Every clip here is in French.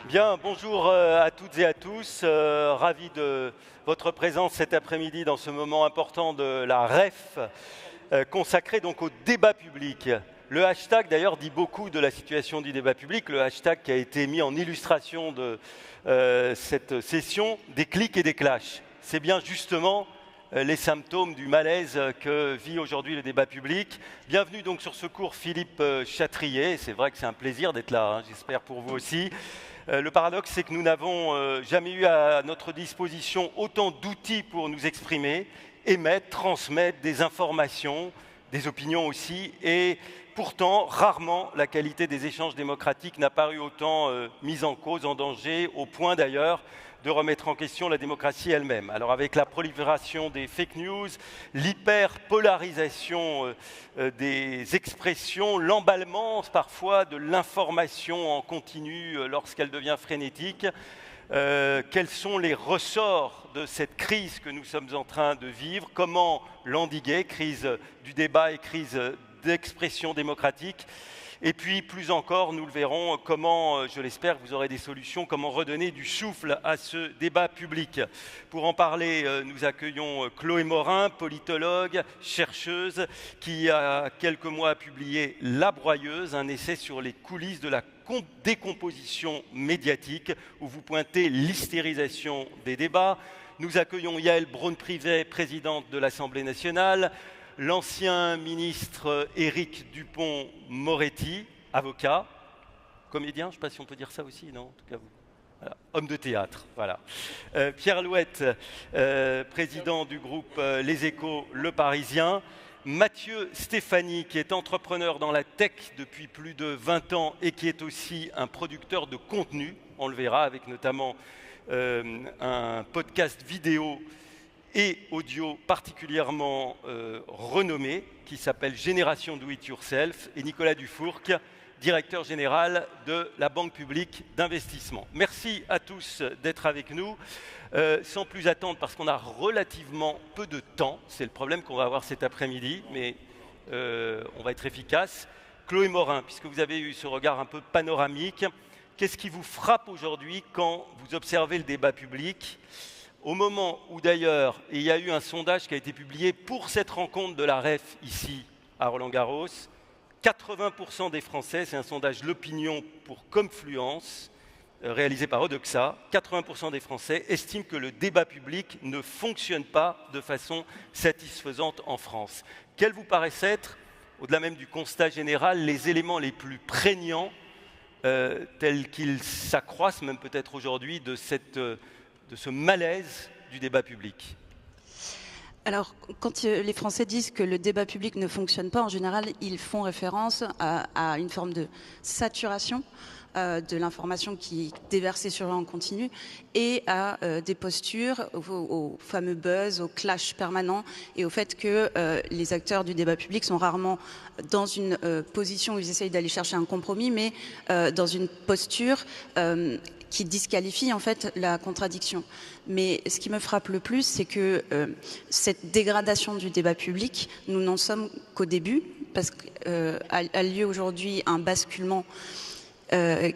Bien, bonjour à toutes et à tous. Ravi de votre présence cet après-midi dans ce moment important de la REF, consacré donc au débat public. Le hashtag d'ailleurs dit beaucoup de la situation du débat public, le hashtag qui a été mis en illustration de cette session, des clics et des clashs. C'est bien justement les symptômes du malaise que vit aujourd'hui le débat public. Bienvenue donc sur ce cours Philippe Chatrier, c'est vrai que c'est un plaisir d'être là, hein, j'espère pour vous aussi. Le paradoxe, c'est que nous n'avons jamais eu à notre disposition autant d'outils pour nous exprimer, émettre, transmettre des informations, des opinions aussi, et pourtant, rarement, la qualité des échanges démocratiques n'a paru autant mise en cause, en danger, au point d'ailleurs de remettre en question la démocratie elle-même. Alors avec la prolifération des fake news, l'hyperpolarisation des expressions, l'emballement parfois de l'information en continu lorsqu'elle devient frénétique, quels sont les ressorts de cette crise que nous sommes en train de vivre, comment l'endiguer, crise du débat et crise d'expression démocratique. Et puis, plus encore, nous le verrons, comment, je l'espère, vous aurez des solutions, comment redonner du souffle à ce débat public. Pour en parler, nous accueillons Chloé Morin, politologue, chercheuse, qui, il y a quelques mois, a publié La Broyeuse, un essai sur les coulisses de la décomposition médiatique, où vous pointez l'hystérisation des débats. Nous accueillons Yaël Braun-Pivet, présidente de l'Assemblée nationale, l'ancien ministre Éric Dupond-Moretti, avocat, comédien, je ne sais pas si on peut dire ça aussi, non, en tout cas vous. Voilà. Homme de théâtre, voilà. Pierre Louette, président du groupe Les Échos, Le Parisien. Mathieu Stéphanie, qui est entrepreneur dans la tech depuis plus de 20 ans et qui est aussi un producteur de contenu, on le verra, avec notamment un podcast vidéo et audio particulièrement renommé, qui s'appelle Génération Do It Yourself, et Nicolas Dufourc, directeur général de la Banque publique d'investissement. Merci à tous d'être avec nous. Sans plus attendre, parce qu'on a relativement peu de temps, c'est le problème qu'on va avoir cet après-midi, mais on va être efficace. Chloé Morin, puisque vous avez eu ce regard un peu panoramique, qu'est-ce qui vous frappe aujourd'hui quand vous observez le débat public ? Au moment où d'ailleurs, il y a eu un sondage qui a été publié pour cette rencontre de la REF ici à Roland-Garros, 80% des Français, c'est un sondage L'Opinion pour Confluence, réalisé par Odoxa, 80% des Français estiment que le débat public ne fonctionne pas de façon satisfaisante en France. Quels vous paraissent être, au-delà même du constat général, les éléments les plus prégnants tels qu'ils s'accroissent même peut-être aujourd'hui de ce malaise du débat public? Alors, quand les Français disent que le débat public ne fonctionne pas, en général, ils font référence à une forme de saturation de l'information qui est déversée sur eux en continu et à des postures, au fameux buzz, au clash permanent et au fait que les acteurs du débat public sont rarement dans une position où ils essayent d'aller chercher un compromis, mais dans une posture qui disqualifie en fait la contradiction. Mais ce qui me frappe le plus, c'est que cette dégradation du débat public, nous n'en sommes qu'au début, parce qu'a lieu aujourd'hui un basculement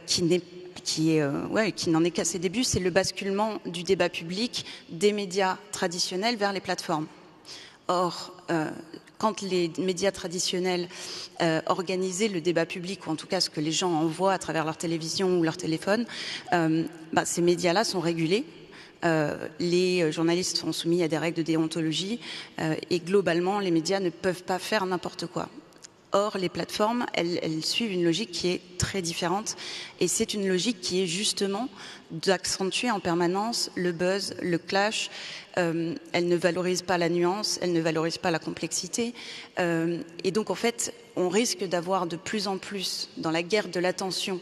qui n'en est qu'à ses débuts, c'est le basculement du débat public des médias traditionnels vers les plateformes. Or, quand les médias traditionnels organisaient le débat public, ou en tout cas ce que les gens envoient à travers leur télévision ou leur téléphone, ces médias-là sont régulés. Les journalistes sont soumis à des règles de déontologie et globalement, les médias ne peuvent pas faire n'importe quoi. Or, les plateformes, elles suivent une logique qui est très différente et c'est une logique qui est justement d'accentuer en permanence le buzz, le clash. Elles ne valorisent pas la nuance, elles ne valorisent pas la complexité. Et donc, en fait, on risque d'avoir de plus en plus, dans la guerre de l'attention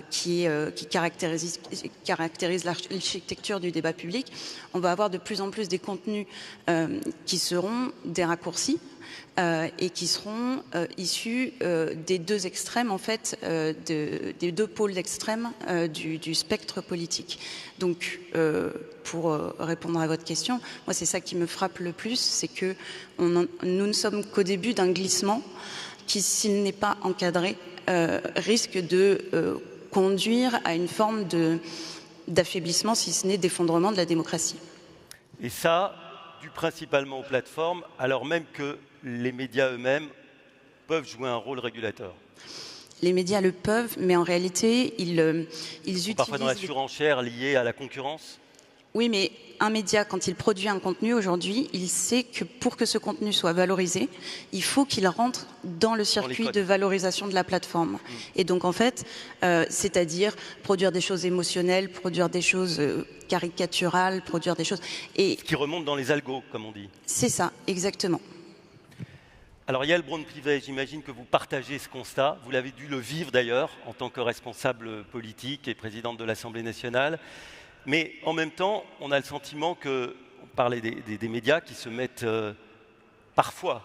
qui caractérise l'architecture du débat public, on va avoir de plus en plus des contenus qui seront des raccourcis, et qui seront issus des deux extrêmes, en fait, des deux pôles extrêmes du spectre politique. Donc, pour répondre à votre question, moi, c'est ça qui me frappe le plus, c'est que nous ne sommes qu'au début d'un glissement qui, s'il n'est pas encadré, risque de conduire à une forme d'affaiblissement, si ce n'est d'effondrement de la démocratie. Et ça, dû principalement aux plateformes, alors même que les médias eux-mêmes peuvent jouer un rôle régulateur. Les médias le peuvent, mais en réalité, ils utilisent... Parfois dans la surenchère liée à la concurrence. Oui, mais un média, quand il produit un contenu aujourd'hui, il sait que pour que ce contenu soit valorisé, il faut qu'il rentre dans le circuit de valorisation de la plateforme. Et donc, en fait, c'est-à-dire produire des choses émotionnelles, produire des choses caricaturales, produire des choses... Et qui remontent dans les algos, comme on dit. C'est ça, exactement. Alors Yael Braun-Pivet, j'imagine que vous partagez ce constat. Vous l'avez dû le vivre d'ailleurs en tant que responsable politique et présidente de l'Assemblée nationale. Mais en même temps, on a le sentiment que, on parlait des médias qui se mettent parfois,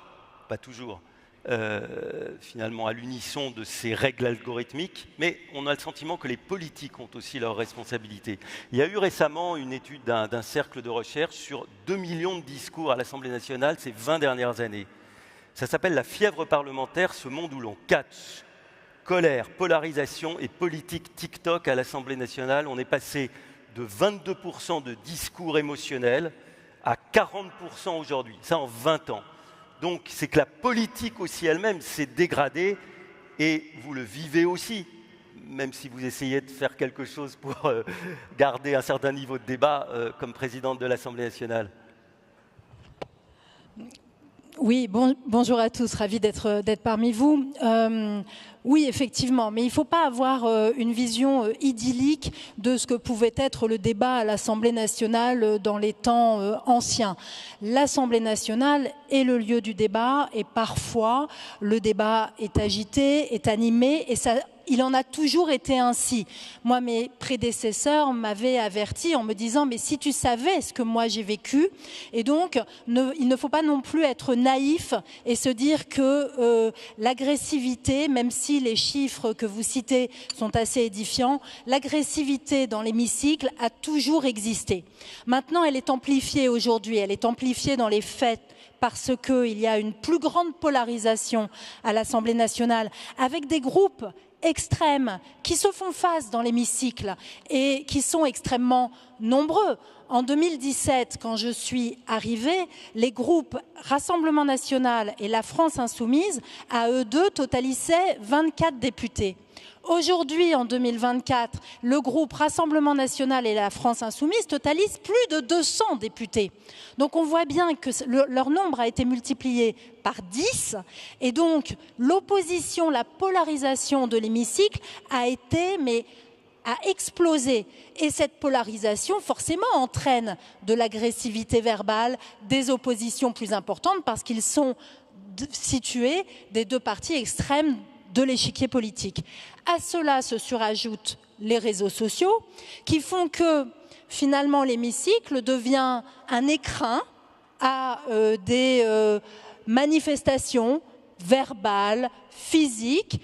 pas toujours, finalement à l'unisson de ces règles algorithmiques, mais on a le sentiment que les politiques ont aussi leurs responsabilités. Il y a eu récemment une étude d'un cercle de recherche sur 2 millions de discours à l'Assemblée nationale ces 20 dernières années. Ça s'appelle la fièvre parlementaire, ce monde où l'on catch colère, polarisation et politique TikTok à l'Assemblée nationale. On est passé de 22% de discours émotionnels à 40% aujourd'hui, ça en 20 ans. Donc c'est que la politique aussi elle-même s'est dégradée et vous le vivez aussi, même si vous essayez de faire quelque chose pour garder un certain niveau de débat comme présidente de l'Assemblée nationale. Oui, bonjour à tous, ravi d'être parmi vous. Oui, effectivement, mais il ne faut pas avoir une vision idyllique de ce que pouvait être le débat à l'Assemblée nationale dans les temps anciens. L'Assemblée nationale est le lieu du débat et parfois le débat est agité, est animé et ça... Il en a toujours été ainsi. Moi, mes prédécesseurs m'avaient averti en me disant « mais si tu savais ce que moi j'ai vécu », et donc il ne faut pas non plus être naïf et se dire que l'agressivité, même si les chiffres que vous citez sont assez édifiants, l'agressivité dans l'hémicycle a toujours existé. Maintenant, elle est amplifiée aujourd'hui, elle est amplifiée dans les faits, parce qu'il y a une plus grande polarisation à l'Assemblée nationale, avec des groupes extrêmes qui se font face dans l'hémicycle et qui sont extrêmement nombreux. En 2017, quand je suis arrivée, les groupes Rassemblement national et la France insoumise, à eux deux, totalisaient 24 députés. Aujourd'hui, en 2024, le groupe Rassemblement national et la France insoumise totalisent plus de 200 députés. Donc on voit bien que leur nombre a été multiplié par 10 et donc l'opposition, la polarisation de l'hémicycle a explosé. Et cette polarisation, forcément, entraîne de l'agressivité verbale, des oppositions plus importantes parce qu'ils sont situés des deux partis extrêmes de l'échiquier politique. À cela se surajoutent les réseaux sociaux qui font que finalement l'hémicycle devient un écrin à des manifestations verbales, physiques,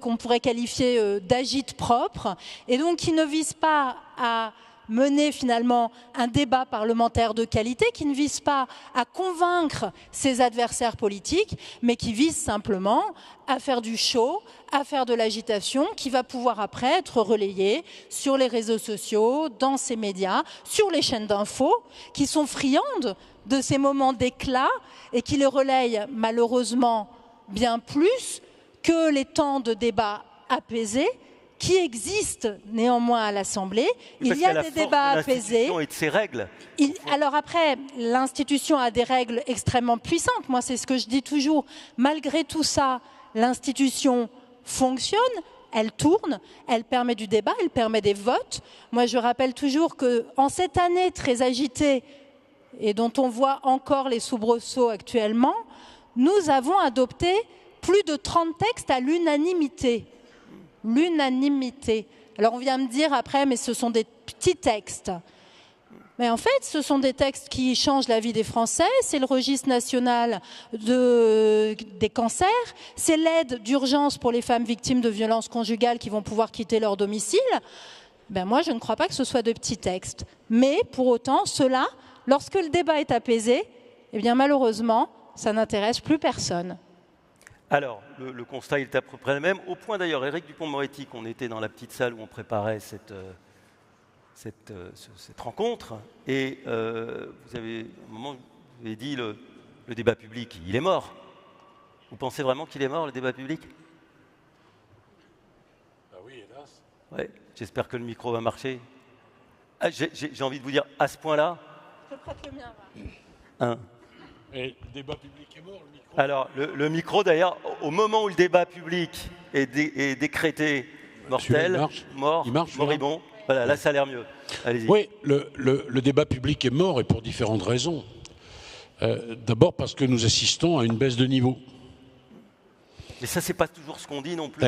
qu'on pourrait qualifier d'agite-propre, et donc qui ne visent pas à mener finalement un débat parlementaire de qualité, qui ne vise pas à convaincre ses adversaires politiques, mais qui vise simplement à faire du show, à faire de l'agitation, qui va pouvoir après être relayée sur les réseaux sociaux, dans ces médias, sur les chaînes d'infos, qui sont friandes de ces moments d'éclat et qui les relayent malheureusement bien plus que les temps de débat apaisés qui existent néanmoins à l'Assemblée. Il y a des débats apaisés. Et de ses règles. Alors après, l'institution a des règles extrêmement puissantes. Moi, c'est ce que je dis toujours. Malgré tout ça, l'institution fonctionne, elle tourne, elle permet du débat, elle permet des votes. Moi, je rappelle toujours qu'en cette année très agitée et dont on voit encore les soubresauts actuellement, nous avons adopté plus de 30 textes à l'unanimité. L'unanimité. Alors on vient me dire après, mais ce sont des petits textes. Mais en fait, ce sont des textes qui changent la vie des Français. C'est le registre national des cancers. C'est l'aide d'urgence pour les femmes victimes de violences conjugales qui vont pouvoir quitter leur domicile. Moi, je ne crois pas que ce soit de petits textes. Mais pour autant, cela, lorsque le débat est apaisé, eh bien malheureusement, ça n'intéresse plus personne. Alors, le constat est à peu près le même. Au point d'ailleurs, Éric Dupond-Moretti, qu'on était dans la petite salle où on préparait cette rencontre, et vous avez, à un moment, vous avez dit le débat public, il est mort. Vous pensez vraiment qu'il est mort, le débat public? Ah oui, hélas. Ouais, j'espère que le micro va marcher. Ah, j'ai envie de vous dire, à ce point-là... Je prête le mien, là. Et le débat public est mort, le micro. Alors, le micro, d'ailleurs, au moment où le débat public est décrété mortel, mort, moribond, voilà, là, ça a l'air mieux. Allez-y. Oui, le débat public est mort, et pour différentes raisons. D'abord parce que nous assistons à une baisse de niveau. Mais ça, c'est pas toujours ce qu'on dit non plus.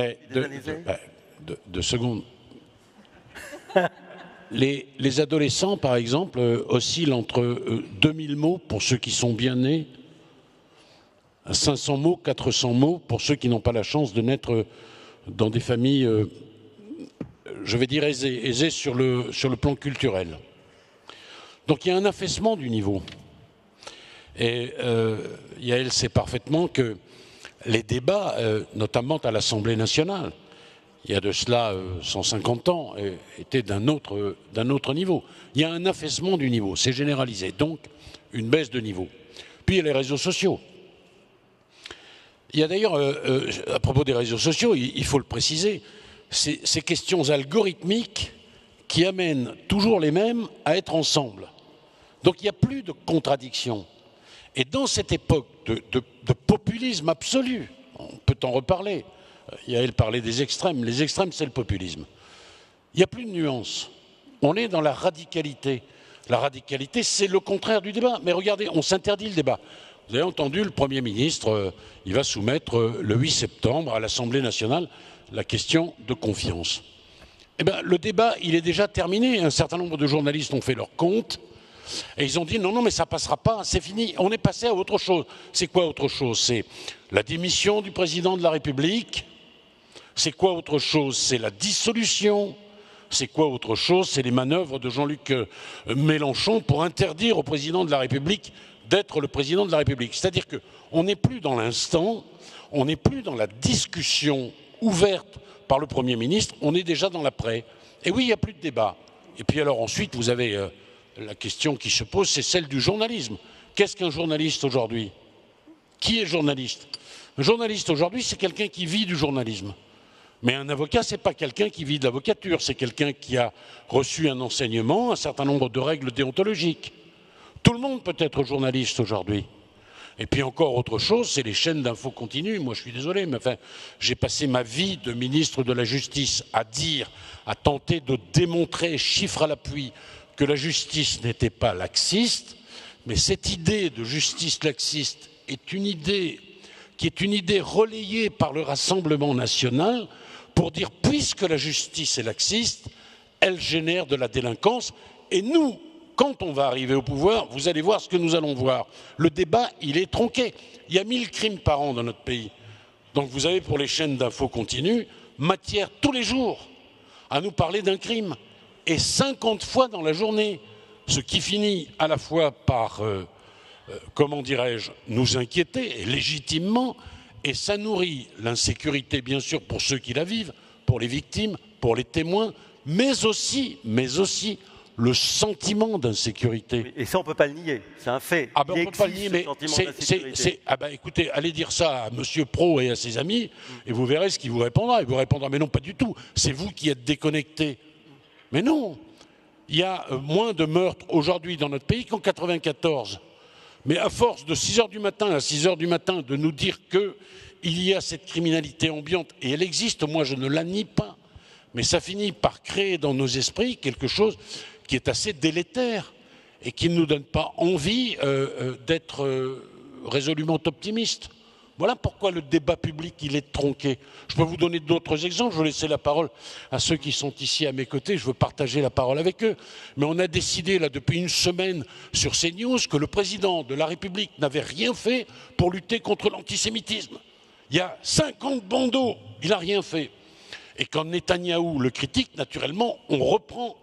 Deux secondes. Les adolescents, par exemple, oscillent entre 2000 mots pour ceux qui sont bien nés, 500 mots, 400 mots pour ceux qui n'ont pas la chance de naître dans des familles, je vais dire aisées sur le plan culturel. Donc il y a un affaissement du niveau. Et Yael sait parfaitement que les débats, notamment à l'Assemblée nationale, il y a de cela 150 ans, étaient d'un autre niveau. Il y a un affaissement du niveau, c'est généralisé, donc une baisse de niveau. Puis il y a les réseaux sociaux. Il y a d'ailleurs, à propos des réseaux sociaux, il faut le préciser, ces questions algorithmiques qui amènent toujours les mêmes à être ensemble. Donc il n'y a plus de contradiction. Et dans cette époque de populisme absolu, on peut en reparler, Yael parlait des extrêmes, les extrêmes c'est le populisme. Il n'y a plus de nuance, on est dans la radicalité. La radicalité c'est le contraire du débat, mais regardez, on s'interdit le débat. Vous avez entendu le Premier ministre, il va soumettre le 8 septembre à l'Assemblée nationale la question de confiance. Eh bien, le débat, il est déjà terminé. Un certain nombre de journalistes ont fait leur compte et ils ont dit non, mais ça passera pas, c'est fini. On est passé à autre chose. C'est quoi autre chose? C'est la démission du président de la République. C'est quoi autre chose? C'est la dissolution. C'est quoi autre chose? C'est les manœuvres de Jean-Luc Mélenchon pour interdire au président de la République d'être le président de la République. C'est-à-dire qu'on n'est plus dans l'instant, on n'est plus dans la discussion ouverte par le Premier ministre, on est déjà dans l'après. Et oui, il n'y a plus de débat. Et puis alors ensuite, vous avez la question qui se pose, c'est celle du journalisme. Qu'est-ce qu'un journaliste aujourd'hui? Qui est journaliste? Un journaliste aujourd'hui, c'est quelqu'un qui vit du journalisme. Mais un avocat, ce n'est pas quelqu'un qui vit de l'avocature, c'est quelqu'un qui a reçu un enseignement, un certain nombre de règles déontologiques. Tout le monde peut être journaliste aujourd'hui. Et puis encore autre chose, c'est les chaînes d'infos continues. Moi, je suis désolé, mais enfin, j'ai passé ma vie de ministre de la Justice à dire, à tenter de démontrer, chiffres à l'appui, que la justice n'était pas laxiste. Mais cette idée de justice laxiste est une idée qui est une idée relayée par le Rassemblement national pour dire, puisque la justice est laxiste, elle génère de la délinquance. Et nous, quand on va arriver au pouvoir, vous allez voir ce que nous allons voir. Le débat, il est tronqué. Il y a 1000 crimes par an dans notre pays. Donc vous avez pour les chaînes d'infos continues matière tous les jours à nous parler d'un crime. Et 50 fois dans la journée. Ce qui finit à la fois par, comment dirais-je, nous inquiéter, et légitimement, et ça nourrit l'insécurité, bien sûr, pour ceux qui la vivent, pour les victimes, pour les témoins, mais aussi le sentiment d'insécurité. Et ça, on ne peut pas le nier, c'est un fait. Ah ben, on ne peut pas le nier, mais écoutez, allez dire ça à M. Pro et à ses amis, et vous verrez ce qu'il vous répondra. Il vous répondra, mais non, pas du tout, c'est vous qui êtes déconnectés. Mais non, il y a moins de meurtres aujourd'hui dans notre pays qu'en 1994. Mais à force de 6h du matin à 6h du matin de nous dire qu'il y a cette criminalité ambiante, et elle existe, moi je ne la nie pas, mais ça finit par créer dans nos esprits quelque chose qui est assez délétère et qui ne nous donne pas envie d'être résolument optimistes. Voilà pourquoi le débat public, il est tronqué. Je peux vous donner d'autres exemples, je vais laisser la parole à ceux qui sont ici à mes côtés, je veux partager la parole avec eux. Mais on a décidé là depuis une semaine sur CNews que le président de la République n'avait rien fait pour lutter contre l'antisémitisme. Il y a 50 bandeaux, il n'a rien fait. Et quand Netanyahou le critique, naturellement, on reprend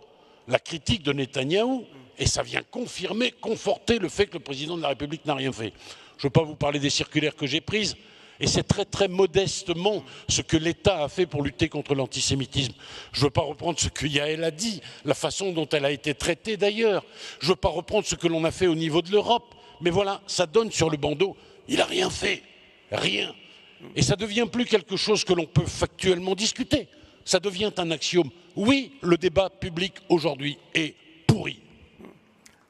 la critique de Netanyahou et ça vient confirmer, conforter le fait que le président de la République n'a rien fait. Je ne veux pas vous parler des circulaires que j'ai prises. Et c'est très très modestement ce que l'État a fait pour lutter contre l'antisémitisme. Je ne veux pas reprendre ce que Yael a dit, la façon dont elle a été traitée d'ailleurs. Je ne veux pas reprendre ce que l'on a fait au niveau de l'Europe. Mais voilà, ça donne sur le bandeau. Il n'a rien fait. Rien. Et ça devient plus quelque chose que l'on peut factuellement discuter. Ça devient un axiome. Oui, le débat public aujourd'hui est pourri.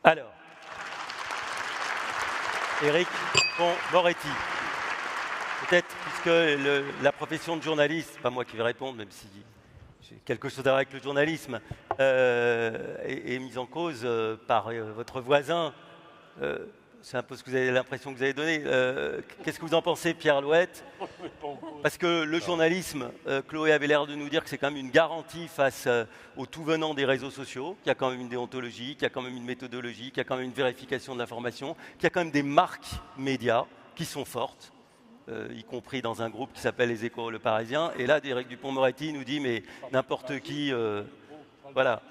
Alors, Éric Dupond-Moretti. Peut-être, puisque la profession de journaliste, pas moi qui vais répondre, même si j'ai quelque chose à voir avec le journalisme, est mise en cause par votre voisin. C'est un peu ce que vous avez l'impression que vous avez donné. Qu'est-ce que vous en pensez, Pierre Louette? Parce que le journalisme, Chloé avait l'air de nous dire que c'est quand même une garantie face au tout venant des réseaux sociaux, qu'il y a quand même une déontologie, qu'il y a quand même une méthodologie, qu'il y a quand même une vérification de l'information, qu'il y a quand même des marques médias qui sont fortes. Y compris dans un groupe qui s'appelle Les Échos, Le Parisien. Et là, Éric Dupond-Moretti nous dit, mais n'importe qui... voilà.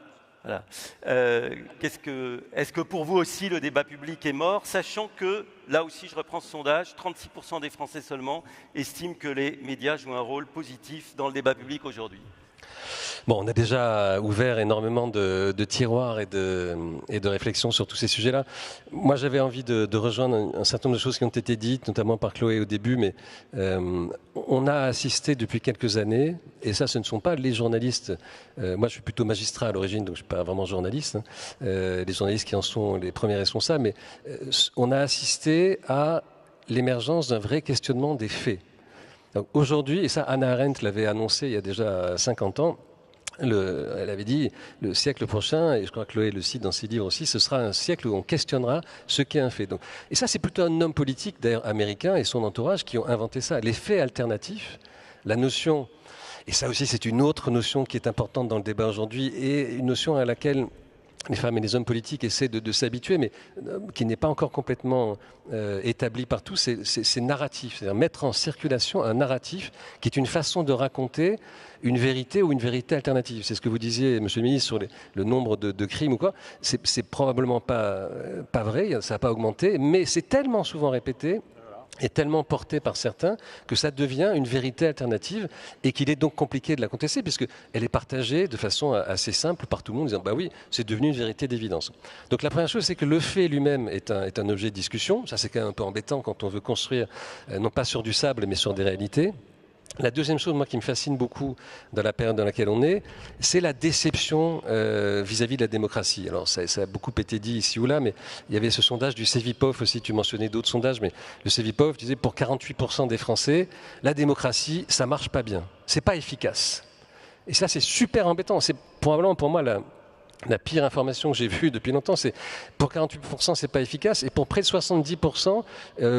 Est-ce que pour vous aussi, le débat public est mort, sachant que, là aussi, je reprends ce sondage, 36% des Français seulement estiment que les médias jouent un rôle positif dans le débat public aujourd'hui. Bon, on a déjà ouvert énormément de tiroirs et de réflexions sur tous ces sujets-là. Moi, j'avais envie de rejoindre un certain nombre de choses qui ont été dites, notamment par Chloé au début, mais on a assisté depuis quelques années, et ça, ce ne sont pas les journalistes. Moi, je suis plutôt magistrat à l'origine, donc je ne suis pas vraiment journaliste. Les journalistes qui en sont les premiers responsables, mais on a assisté à l'émergence d'un vrai questionnement des faits. Aujourd'hui, et ça Hannah Arendt l'avait annoncé il y a déjà 50 ans, elle avait dit le siècle prochain, et je crois que Chloé le cite dans ses livres aussi, ce sera un siècle où on questionnera ce qu'est un fait. Donc, et ça, c'est plutôt un homme politique, d'ailleurs américain, et son entourage qui ont inventé ça. Les faits alternatifs, la notion, et ça aussi c'est une autre notion qui est importante dans le débat aujourd'hui, et une notion à laquelle les femmes et les hommes politiques essaient de s'habituer, mais qui n'est pas encore complètement établi partout, c'est narratif. C'est-à-dire mettre en circulation un narratif qui est une façon de raconter une vérité ou une vérité alternative. C'est ce que vous disiez, Monsieur le Ministre, sur le nombre de crimes ou quoi. C'est probablement pas vrai, ça n'a pas augmenté, mais c'est tellement souvent répété est tellement portée par certains que ça devient une vérité alternative et qu'il est donc compliqué de la contester puisqu'elle est partagée de façon assez simple par tout le monde en disant bah oui, c'est devenu une vérité d'évidence. Donc la première chose, c'est que le fait lui-même est un objet de discussion. Ça, c'est quand même un peu embêtant quand on veut construire non pas sur du sable mais sur des réalités. La deuxième chose, moi, qui me fascine beaucoup dans la période dans laquelle on est, c'est la déception vis-à-vis de la démocratie. Alors, ça a beaucoup été dit ici ou là, mais il y avait ce sondage du Cevipof aussi, tu mentionnais d'autres sondages, mais le Cevipof disait pour 48% des Français, la démocratie, ça marche pas bien, c'est pas efficace. Et ça, c'est super embêtant. C'est probablement pour moi la pire information que j'ai vue depuis longtemps, c'est pour 48%, c'est pas efficace, et pour près de 70%,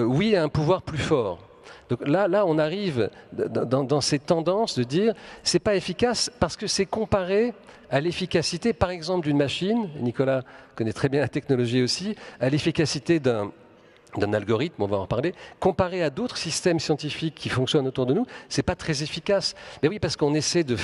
oui, il y a un pouvoir plus fort. Donc là, on arrive dans ces tendances de dire c'est pas efficace parce que c'est comparé à l'efficacité, par exemple, d'une machine. Nicolas connaît très bien la technologie aussi, à l'efficacité d'un algorithme, on va en parler, comparé à d'autres systèmes scientifiques qui fonctionnent autour de nous, c'est pas très efficace. Mais oui, parce qu'on essaie de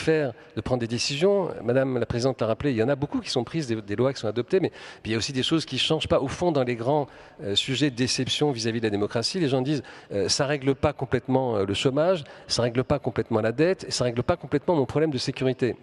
prendre des décisions. Madame la Présidente l'a rappelé, il y en a beaucoup qui sont prises, des lois qui sont adoptées, mais il y a aussi des choses qui changent pas. Au fond, dans les grands sujets de déception vis-à-vis de la démocratie, les gens disent ça règle pas complètement le chômage, ça règle pas complètement la dette, et ça règle pas complètement mon problème de sécurité.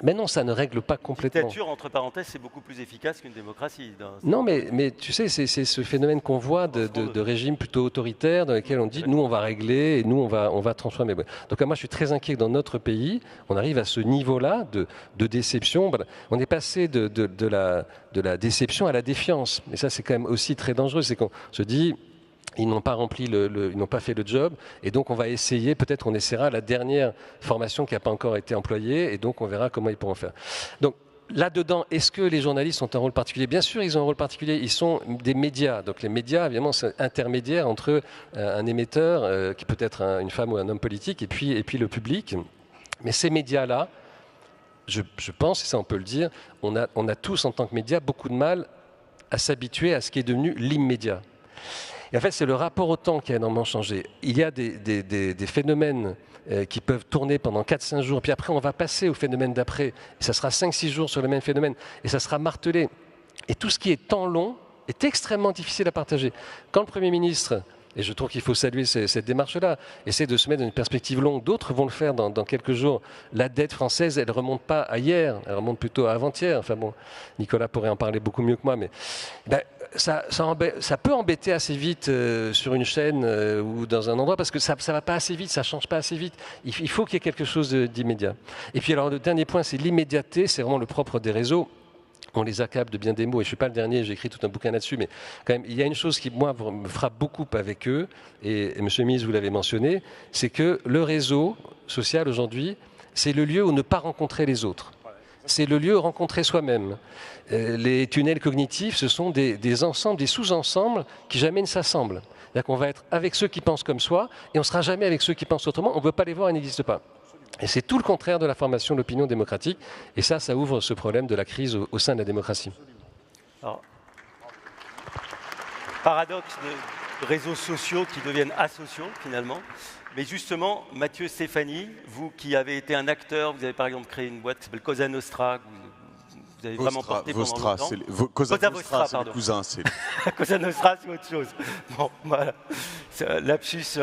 Mais non, ça ne règle pas complètement. Une dictature, entre parenthèses, c'est beaucoup plus efficace qu'une démocratie. Non, mais tu sais, c'est ce phénomène qu'on voit de régimes plutôt autoritaires dans lesquels on dit nous on va régler et nous on va transformer. Donc moi je suis très inquiet que dans notre pays, on arrive à ce niveau-là de déception. On est passé de la déception à la défiance. Et ça c'est quand même aussi très dangereux, c'est qu'on se dit ils n'ont pas rempli ils n'ont pas fait le job, et donc on va essayer, peut-être on essaiera la dernière formation qui n'a pas encore été employée, et donc on verra comment ils pourront faire. Donc là-dedans, est-ce que les journalistes ont un rôle particulier? Bien sûr, ils ont un rôle particulier, ils sont des médias. Donc les médias, évidemment, c'est intermédiaire entre un émetteur, qui peut être une femme ou un homme politique, et puis le public. Mais ces médias-là, je pense, et ça on peut le dire, on a tous en tant que médias beaucoup de mal à s'habituer à ce qui est devenu l'immédiat. Et en fait, c'est le rapport au temps qui a énormément changé. Il y a des phénomènes qui peuvent tourner pendant 4-5 jours, puis après on va passer au phénomène d'après, et ça sera 5-6 jours sur le même phénomène, et ça sera martelé. Et tout ce qui est temps long est extrêmement difficile à partager. Quand le Premier ministre Et je trouve qu'il faut saluer cette démarche-là. Essayer de se mettre dans une perspective longue. D'autres vont le faire dans quelques jours. La dette française, elle ne remonte pas à hier, elle remonte plutôt à avant-hier. Enfin bon, Nicolas pourrait en parler beaucoup mieux que moi, mais ça peut embêter assez vite sur une chaîne ou dans un endroit, parce que ça ne va pas assez vite, ça ne change pas assez vite. Il faut qu'il y ait quelque chose d'immédiat. Et puis alors, le dernier point, c'est l'immédiateté, c'est vraiment le propre des réseaux. On les accable de bien des mots, et je ne suis pas le dernier, j'ai écrit tout un bouquin là-dessus, mais quand même, il y a une chose qui, moi, me frappe beaucoup avec eux, et Monsieur le ministre, vous l'avez mentionné, c'est que le réseau social aujourd'hui, c'est le lieu où ne pas rencontrer les autres. C'est le lieu où rencontrer soi-même. Les tunnels cognitifs, ce sont des ensembles, des sous-ensembles qui jamais ne s'assemblent. C'est-à-dire qu'on va être avec ceux qui pensent comme soi, et on ne sera jamais avec ceux qui pensent autrement, on ne veut pas les voir, ils n'existent pas. Et c'est tout le contraire de la formation de l'opinion démocratique. Et ça ouvre ce problème de la crise au sein de la démocratie. Alors, paradoxe de réseaux sociaux qui deviennent asociaux, finalement. Mais justement, Mathieu Stéphanie, vous qui avez été un acteur, vous avez par exemple créé une boîte qui s'appelle Cosa Nostra, vous avez vraiment porté pendant longtemps. Cosa Nostra, c'est le cousin. Cosa Nostra, c'est autre chose. Bon, voilà. C'est un lapsus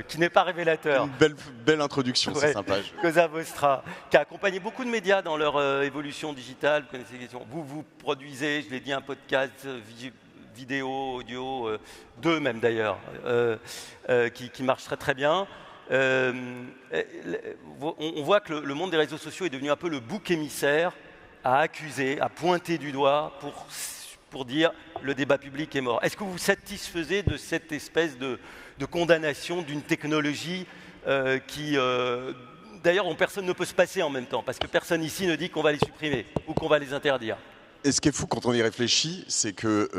qui n'est pas révélateur. Une belle introduction, ouais. C'est sympa. Cosa Nostra, qui a accompagné beaucoup de médias dans leur évolution digitale. Vous connaissez les questions. Vous produisez, je l'ai dit, un podcast vidéo, audio, deux même d'ailleurs, qui marche très très bien. On voit que le monde des réseaux sociaux est devenu un peu le bouc émissaire à accuser, à pointer du doigt pour dire le débat public est mort. Est-ce que vous vous satisfaisez de cette espèce de condamnation d'une technologie qui, d'ailleurs, dont personne ne peut se passer en même temps, parce que personne ici ne dit qu'on va les supprimer ou qu'on va les interdire. Et ce qui est fou quand on y réfléchit, c'est que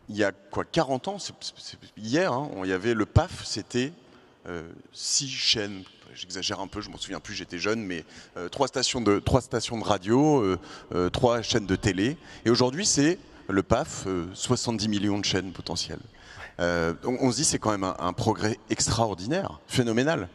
il y a 40 ans, hier, hein, il y avait le PAF, c'était 6 chaînes. J'exagère un peu, je m'en souviens plus, j'étais jeune, mais 3 stations de radio, 3 chaînes de télé. Et aujourd'hui, c'est le PAF, 70 millions de chaînes potentielles. On se dit c'est quand même un progrès extraordinaire, phénoménal.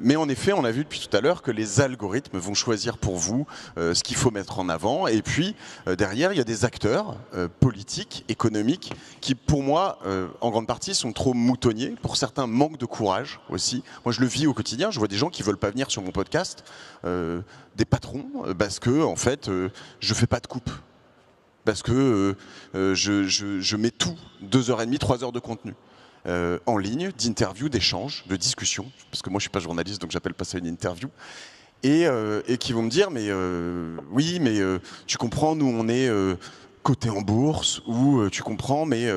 Mais en effet, on a vu depuis tout à l'heure que les algorithmes vont choisir pour vous ce qu'il faut mettre en avant. Et puis, derrière, il y a des acteurs politiques, économiques, qui, pour moi, en grande partie, sont trop moutonniers. Pour certains, manquent de courage aussi. Moi, je le vis au quotidien. Je vois des gens qui ne veulent pas venir sur mon podcast, des patrons, parce que, en fait, je ne fais pas de coupe. Parce que je mets tout, 2h30, 3 heures de contenu. En ligne, d'interviews, d'échanges, de discussions, parce que moi je suis pas journaliste donc j'appelle pas ça une interview, et qui vont me dire mais oui mais tu comprends, nous on est coté en bourse, ou tu comprends mais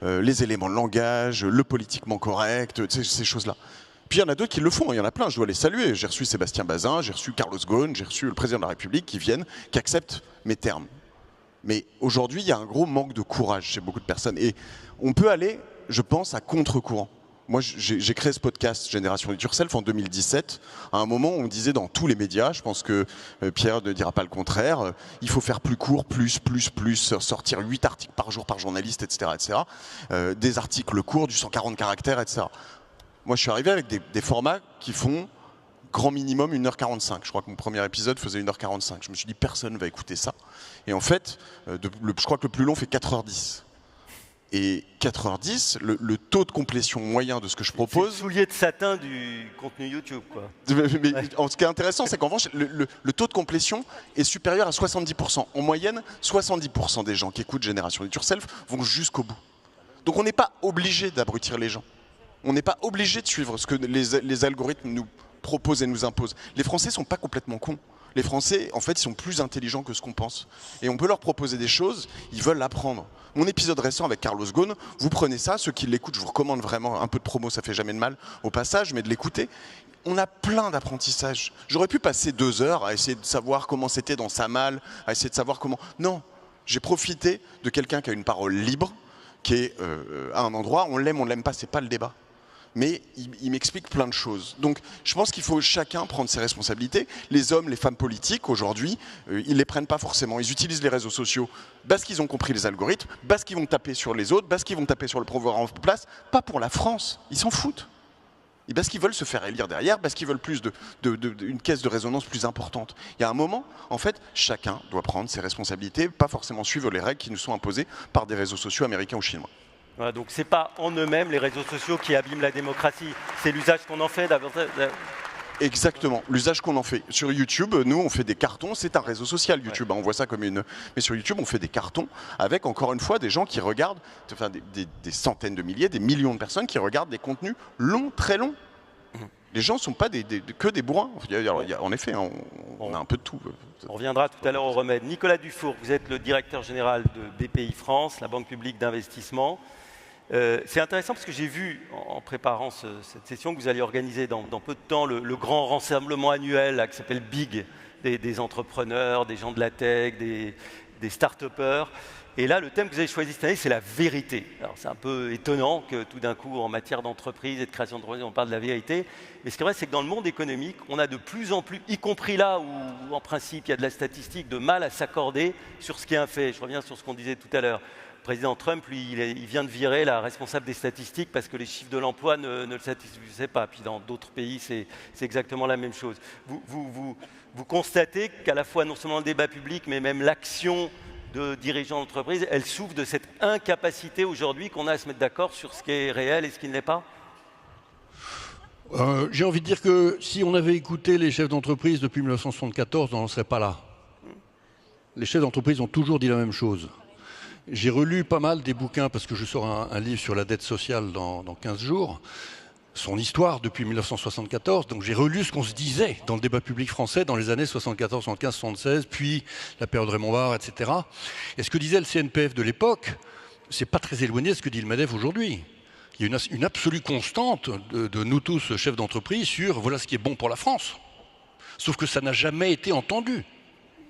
les éléments de langage, le politiquement correct, ces choses-là. Puis il y en a d'autres qui le font, il y en a plein, je dois les saluer. J'ai reçu Sébastien Bazin, j'ai reçu Carlos Ghosn, j'ai reçu le président de la République qui viennent, qui acceptent mes termes. Mais aujourd'hui il y a un gros manque de courage chez beaucoup de personnes, et on peut aller, je pense, à contre-courant. Moi, j'ai créé ce podcast Génération It Yourself en 2017, à un moment où on disait dans tous les médias, je pense que Pierre ne dira pas le contraire, il faut faire plus court, plus, sortir 8 articles par jour par journaliste, etc. Des articles courts, du 140 caractères, etc. Moi, je suis arrivé avec des formats qui font grand minimum 1h45. Je crois que mon premier épisode faisait 1h45. Je me suis dit, personne ne va écouter ça. Et en fait, je crois que le plus long fait 4h10. Et 4h10, le taux de complétion moyen de ce que je propose... C'est le soulier de satin du contenu YouTube, quoi. Mais ce qui est intéressant, c'est qu'en revanche, le taux de complétion est supérieur à 70%. En moyenne, 70% des gens qui écoutent Génération It Yourself vont jusqu'au bout. Donc on n'est pas obligé d'abrutir les gens. On n'est pas obligé de suivre ce que les algorithmes nous proposent et nous imposent. Les Français ne sont pas complètement cons. Les Français, en fait, ils sont plus intelligents que ce qu'on pense. Et on peut leur proposer des choses, ils veulent l'apprendre. Mon épisode récent avec Carlos Ghosn, vous prenez ça, ceux qui l'écoutent, je vous recommande vraiment, un peu de promo, ça fait jamais de mal au passage, mais de l'écouter. On a plein d'apprentissages. J'aurais pu passer 2 heures à essayer de savoir comment c'était dans sa malle, à essayer de savoir comment... Non, j'ai profité de quelqu'un qui a une parole libre, qui est à un endroit, on l'aime pas, c'est pas le débat. Mais il m'explique plein de choses. Donc je pense qu'il faut chacun prendre ses responsabilités. Les hommes, les femmes politiques, aujourd'hui, ils ne les prennent pas forcément. Ils utilisent les réseaux sociaux parce qu'ils ont compris les algorithmes, parce qu'ils vont taper sur les autres, parce qu'ils vont taper sur le pouvoir en place, pas pour la France. Ils s'en foutent. Et parce qu'ils veulent se faire élire derrière, parce qu'ils veulent plus une caisse de résonance plus importante. Il y a un moment, en fait, chacun doit prendre ses responsabilités, pas forcément suivre les règles qui nous sont imposées par des réseaux sociaux américains ou chinois. Voilà, donc ce n'est pas en eux-mêmes les réseaux sociaux qui abîment la démocratie, c'est l'usage qu'on en fait davantage. Exactement, l'usage qu'on en fait. Sur YouTube, nous, on fait des cartons, c'est un réseau social, YouTube, on voit ça comme une... Mais sur YouTube, on fait des cartons avec, encore une fois, des gens qui regardent, enfin, des centaines de milliers, des millions de personnes qui regardent des contenus longs, très longs. Les gens ne sont pas que des bourrins. En effet, on a un peu de tout. On reviendra tout à l'heure au remède. Nicolas Dufour, vous êtes le directeur général de BPI France, la Banque publique d'investissement. C'est intéressant parce que j'ai vu, en préparant cette session, que vous alliez organiser dans peu de temps le grand rassemblement annuel là, qui s'appelle BIG, des entrepreneurs, des gens de la tech, des start-upers. Et là, le thème que vous avez choisi cette année, c'est la vérité. Alors, c'est un peu étonnant que tout d'un coup, en matière d'entreprise et de création d'entreprise, on parle de la vérité. Mais ce qui est vrai, c'est que dans le monde économique, on a de plus en plus, y compris là où, en principe, il y a de la statistique, de mal à s'accorder sur ce qui est un fait. Je reviens sur ce qu'on disait tout à l'heure. Le président Trump, lui, il vient de virer la responsable des statistiques parce que les chiffres de l'emploi ne le satisfaisaient pas. Puis dans d'autres pays, c'est exactement la même chose. Vous constatez qu'à la fois, non seulement le débat public, mais même l'action de dirigeants d'entreprise, elle souffre de cette incapacité aujourd'hui qu'on a à se mettre d'accord sur ce qui est réel et ce qui ne l'est pas? J'ai envie de dire que si on avait écouté les chefs d'entreprise depuis 1974, on n'en serait pas là. Les chefs d'entreprise ont toujours dit la même chose. J'ai relu pas mal des bouquins, parce que je sors un livre sur la dette sociale dans 15 jours, son histoire depuis 1974. Donc j'ai relu ce qu'on se disait dans le débat public français dans les années 74, 75, 76, puis la période Raymond Barre, etc. Et ce que disait le CNPF de l'époque, c'est pas très éloigné de ce que dit le MEDEF aujourd'hui. Il y a une absolue constante de nous tous, chefs d'entreprise, sur voilà ce qui est bon pour la France. Sauf que ça n'a jamais été entendu.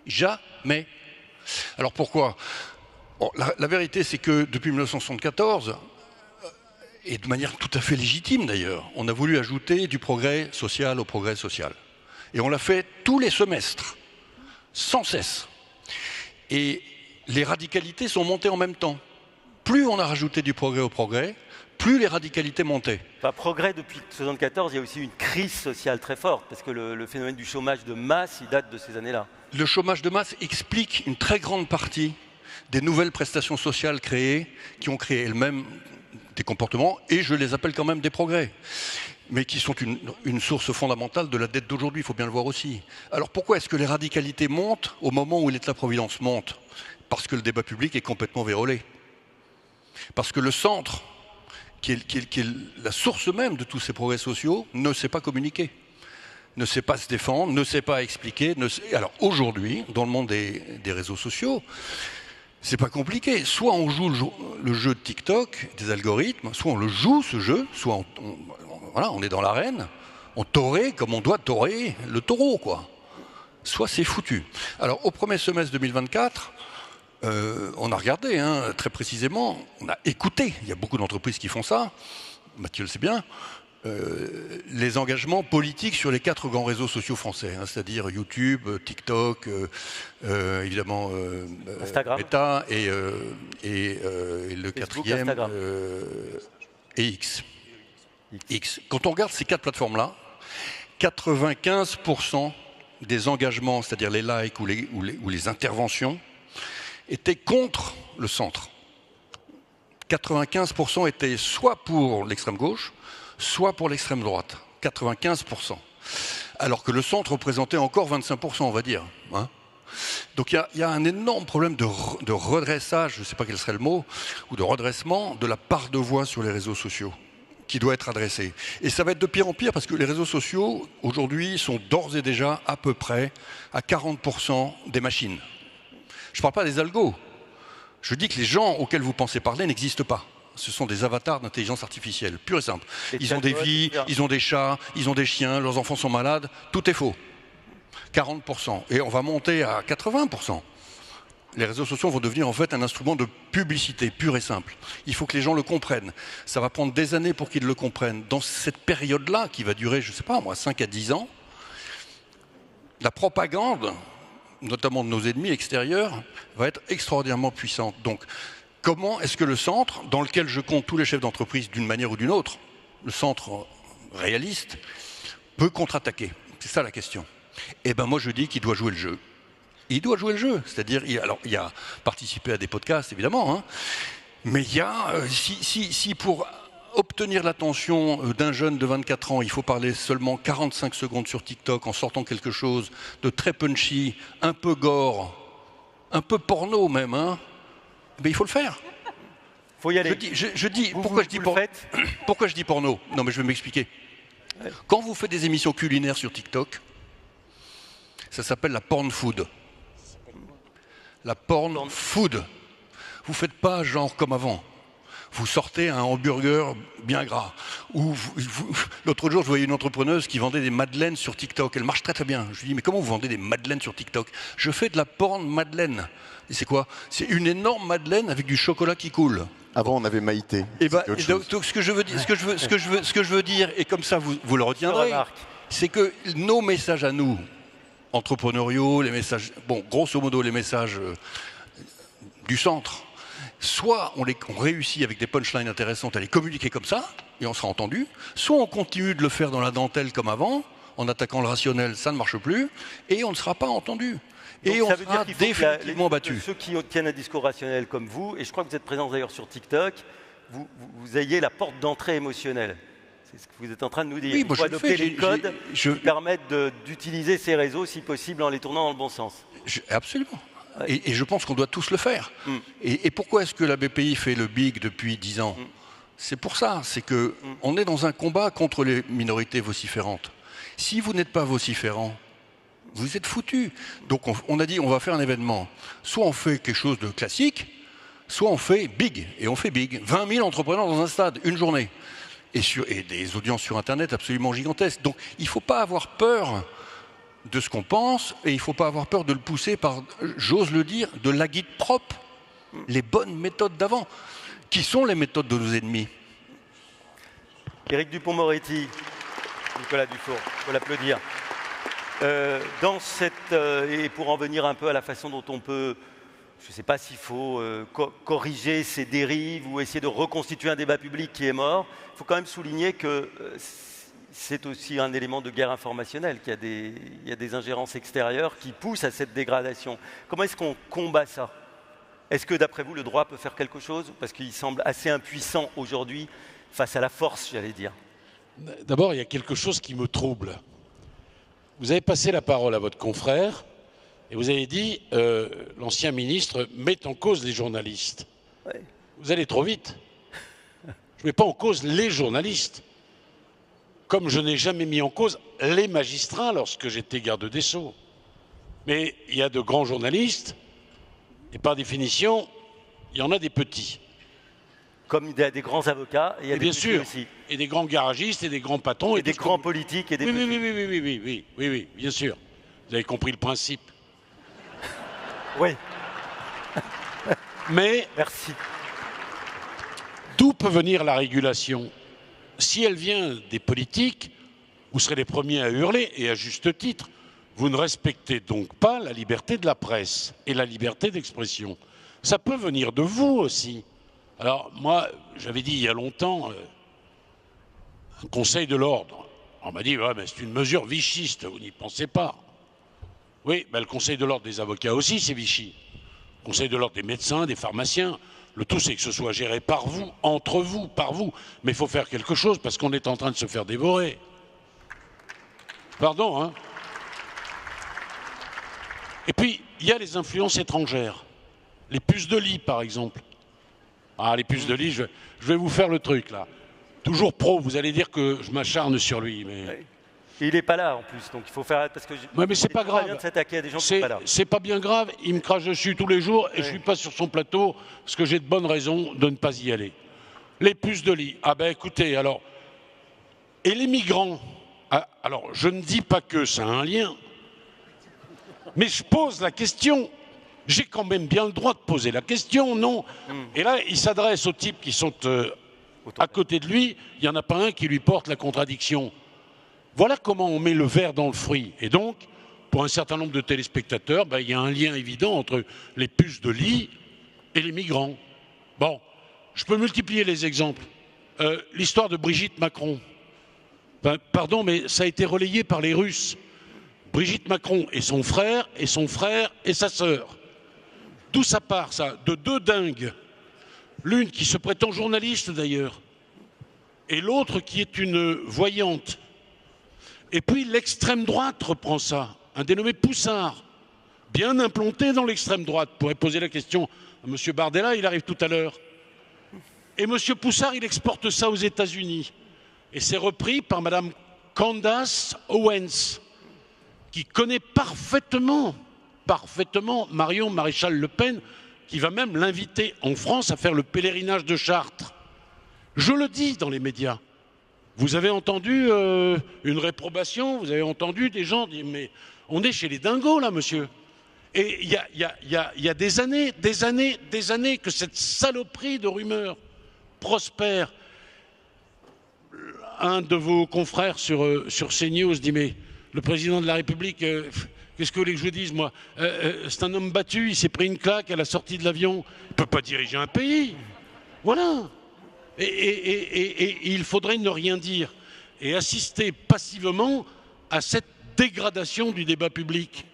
Jamais. Alors pourquoi ? Bon, la vérité, c'est que depuis 1974, et de manière tout à fait légitime d'ailleurs, on a voulu ajouter du progrès social au progrès social. Et on l'a fait tous les semestres, sans cesse. Et les radicalités sont montées en même temps. Plus on a rajouté du progrès au progrès, plus les radicalités montaient. Enfin, progrès depuis 1974, il y a aussi une crise sociale très forte, parce que le phénomène du chômage de masse, il date de ces années-là. Le chômage de masse explique une très grande partie des nouvelles prestations sociales créées, qui ont créé elles-mêmes des comportements, et je les appelle quand même des progrès, mais qui sont une source fondamentale de la dette d'aujourd'hui, il faut bien le voir aussi. Alors pourquoi est-ce que les radicalités montent au moment où l'État-providence monte? Parce que le débat public est complètement vérolé. Parce que le centre, qui est la source même de tous ces progrès sociaux, ne sait pas communiquer, ne sait pas se défendre, ne sait pas expliquer. Alors aujourd'hui, dans le monde des réseaux sociaux, c'est pas compliqué. Soit on joue le jeu de TikTok, des algorithmes, soit on le joue ce jeu, soit on est dans l'arène, on torait comme on doit torer le taureau, quoi. Soit c'est foutu. Alors au premier semestre 2024, on a regardé très précisément, on a écouté, il y a beaucoup d'entreprises qui font ça, Mathieu le sait bien, les engagements politiques sur les 4 grands réseaux sociaux français, c'est-à-dire YouTube, TikTok, évidemment Instagram. Meta et le Facebook, 4e et X. Quand on regarde ces 4 plateformes-là, 95% des engagements, c'est-à-dire les likes ou les interventions, étaient contre le centre. 95% étaient soit pour l'extrême gauche, soit pour l'extrême droite, 95%. Alors que le centre représentait encore 25%, on va dire. Donc il y a un énorme problème de redressage, je ne sais pas quel serait le mot, ou de redressement de la part de voix sur les réseaux sociaux, qui doit être adressée. Et ça va être de pire en pire, parce que les réseaux sociaux, aujourd'hui, sont d'ores et déjà à peu près à 40% des machines. Je ne parle pas des algos. Je dis que les gens auxquels vous pensez parler n'existent pas. Ce sont des avatars d'intelligence artificielle, pur et simple. Ils ont des vies, ils ont des chats, ils ont des chiens, leurs enfants sont malades, tout est faux. 40%. Et on va monter à 80%. Les réseaux sociaux vont devenir en fait un instrument de publicité, pur et simple. Il faut que les gens le comprennent. Ça va prendre des années pour qu'ils le comprennent. Dans cette période-là, qui va durer, je ne sais pas moi, 5 à 10 ans, la propagande, notamment de nos ennemis extérieurs, va être extraordinairement puissante. Donc, comment est-ce que le centre, dans lequel je compte tous les chefs d'entreprise d'une manière ou d'une autre, le centre réaliste, peut contre-attaquer? C'est ça la question. Eh bien moi je dis qu'il doit jouer le jeu. Il doit jouer le jeu, c'est-à-dire, il a participé à des podcasts évidemment, Mais il y a, si pour obtenir l'attention d'un jeune de 24 ans, il faut parler seulement 45 secondes sur TikTok en sortant quelque chose de très punchy, un peu gore, un peu porno même, hein, mais il faut le faire. Faut y aller. Pourquoi je dis porno? Non, mais je vais m'expliquer. Ouais. Quand vous faites des émissions culinaires sur TikTok, ça s'appelle la porn food. La porn food. Vous ne faites pas genre comme avant. Vous sortez un hamburger bien gras. L'autre jour, je voyais une entrepreneuse qui vendait des madeleines sur TikTok. Elle marche très très bien. Je lui dis, mais comment vous vendez des madeleines sur TikTok? Je fais de la porn madeleine. Et c'est quoi? C'est une énorme madeleine avec du chocolat qui coule. Avant, on avait Maïté. Et donc, ce que je veux dire, et comme ça vous le retiendrez, c'est que nos messages à nous, entrepreneuriaux, les messages, bon, grosso modo, les messages du centre, soit on réussit avec des punchlines intéressantes à les communiquer comme ça, et on sera entendu, soit on continue de le faire dans la dentelle comme avant, en attaquant le rationnel, ça ne marche plus, et on ne sera pas entendu. Et on sera définitivement battu. Ceux qui tiennent un discours rationnel comme vous, et je crois que vous êtes présents d'ailleurs sur TikTok, vous ayez la porte d'entrée émotionnelle. C'est ce que vous êtes en train de nous dire. Oui, il faut adopter les codes qui permettent d'utiliser ces réseaux, si possible, en les tournant dans le bon sens. Absolument. Et je pense qu'on doit tous le faire. Et pourquoi est-ce que la BPI fait le big depuis 10 ans? C'est pour ça, c'est qu'on est dans un combat contre les minorités vociférantes. Si vous n'êtes pas vociférant, vous êtes foutus. Donc on a dit on va faire un événement. Soit on fait quelque chose de classique, soit on fait big. Et on fait big. 20 000 entrepreneurs dans un stade, une journée. Et des audiences sur Internet absolument gigantesques. Donc il ne faut pas avoir peur de ce qu'on pense, et il ne faut pas avoir peur de le pousser par, j'ose le dire, de la guide propre. Les bonnes méthodes d'avant. Qui sont les méthodes de nos ennemis? Éric Dupond-Moretti, Nicolas Dufour, il faut l'applaudir. Dans cette, et pour en venir un peu à la façon dont on peut, je ne sais pas s'il faut corriger ces dérives ou essayer de reconstituer un débat public qui est mort, il faut quand même souligner que c'est aussi un élément de guerre informationnelle, qu'il y a des ingérences extérieures qui poussent à cette dégradation. Comment est-ce qu'on combat ça? Est-ce que d'après vous, le droit peut faire quelque chose? Parce qu'il semble assez impuissant aujourd'hui face à la force, j'allais dire. D'abord, il y a quelque chose qui me trouble. Vous avez passé la parole à votre confrère et vous avez dit l'ancien ministre met en cause les journalistes. Ouais. Vous allez trop vite. Je ne mets pas en cause les journalistes, comme je n'ai jamais mis en cause les magistrats lorsque j'étais garde des Sceaux. Mais il y a de grands journalistes et par définition, il y en a des petits. Comme il y a des grands avocats, il y a des petits aussi. Et des grands garagistes, et des grands patrons. Et des grands politiques, et des petits. Oui, bien sûr. Vous avez compris le principe. Oui. Mais, merci. D'où peut venir la régulation? Si elle vient des politiques, vous serez les premiers à hurler, et à juste titre. Vous ne respectez donc pas la liberté de la presse et la liberté d'expression. Ça peut venir de vous aussi. Alors, moi, j'avais dit il y a longtemps, un conseil de l'ordre. On m'a dit, ouais, mais c'est une mesure vichiste, vous n'y pensez pas. Oui, ben, le conseil de l'ordre des avocats aussi, c'est Vichy. Le conseil de l'ordre des médecins, des pharmaciens. Le tout, c'est que ce soit géré par vous, entre vous, par vous. Mais il faut faire quelque chose parce qu'on est en train de se faire dévorer. Pardon, hein? Et puis, il y a les influences étrangères. Les puces de lit, par exemple. Ah, les puces de lit, je vais vous faire le truc, là. Toujours pro, vous allez dire que je m'acharne sur lui, mais... Oui. Et il n'est pas là, en plus, donc il faut faire... Parce que ouais, mais c'est pas grave. Bien de s'attaquer à des gens qui sont pas là. C'est pas bien grave, il me crache dessus tous les jours, et je suis pas sur son plateau, parce que j'ai de bonnes raisons de ne pas y aller. Les puces de lit, ah ben écoutez, alors... Et les migrants, ah, alors, je ne dis pas que ça a un lien, mais je pose la question. J'ai quand même bien le droit de poser la question, non? Et là, il s'adresse aux types qui sont à côté de lui. Il n'y en a pas un qui lui porte la contradiction. Voilà comment on met le verre dans le fruit. Et donc, pour un certain nombre de téléspectateurs, ben, il y a un lien évident entre les puces de lit et les migrants. Bon, je peux multiplier les exemples. L'histoire de Brigitte Macron. Ben, pardon, mais ça a été relayé par les Russes. Brigitte Macron et son frère et sa sœur. D'où ça part, ça? De deux dingues. l'une qui se prétend journaliste d'ailleurs, et l'autre qui est une voyante. Et puis l'extrême droite reprend ça, un dénommé Poussard, bien implanté dans l'extrême droite. On pourrait poser la question à M. Bardella, il arrive tout à l'heure. Et M. Poussard, il exporte ça aux États-Unis. Et c'est repris par Mme Candace Owens, qui connaît parfaitement Marion Maréchal Le Pen, qui va même l'inviter en France à faire le pèlerinage de Chartres. Je le dis dans les médias. Vous avez entendu une réprobation, vous avez entendu des gens dire mais on est chez les dingos là, monsieur. Et il y a des années que cette saloperie de rumeurs prospère. Un de vos confrères sur CNews dit mais le président de la République, qu'est-ce que vous voulez que je vous dise moi, c'est un homme battu, il s'est pris une claque à la sortie de l'avion, il ne peut pas diriger un pays. Voilà. Et il faudrait ne rien dire et assister passivement à cette dégradation du débat public.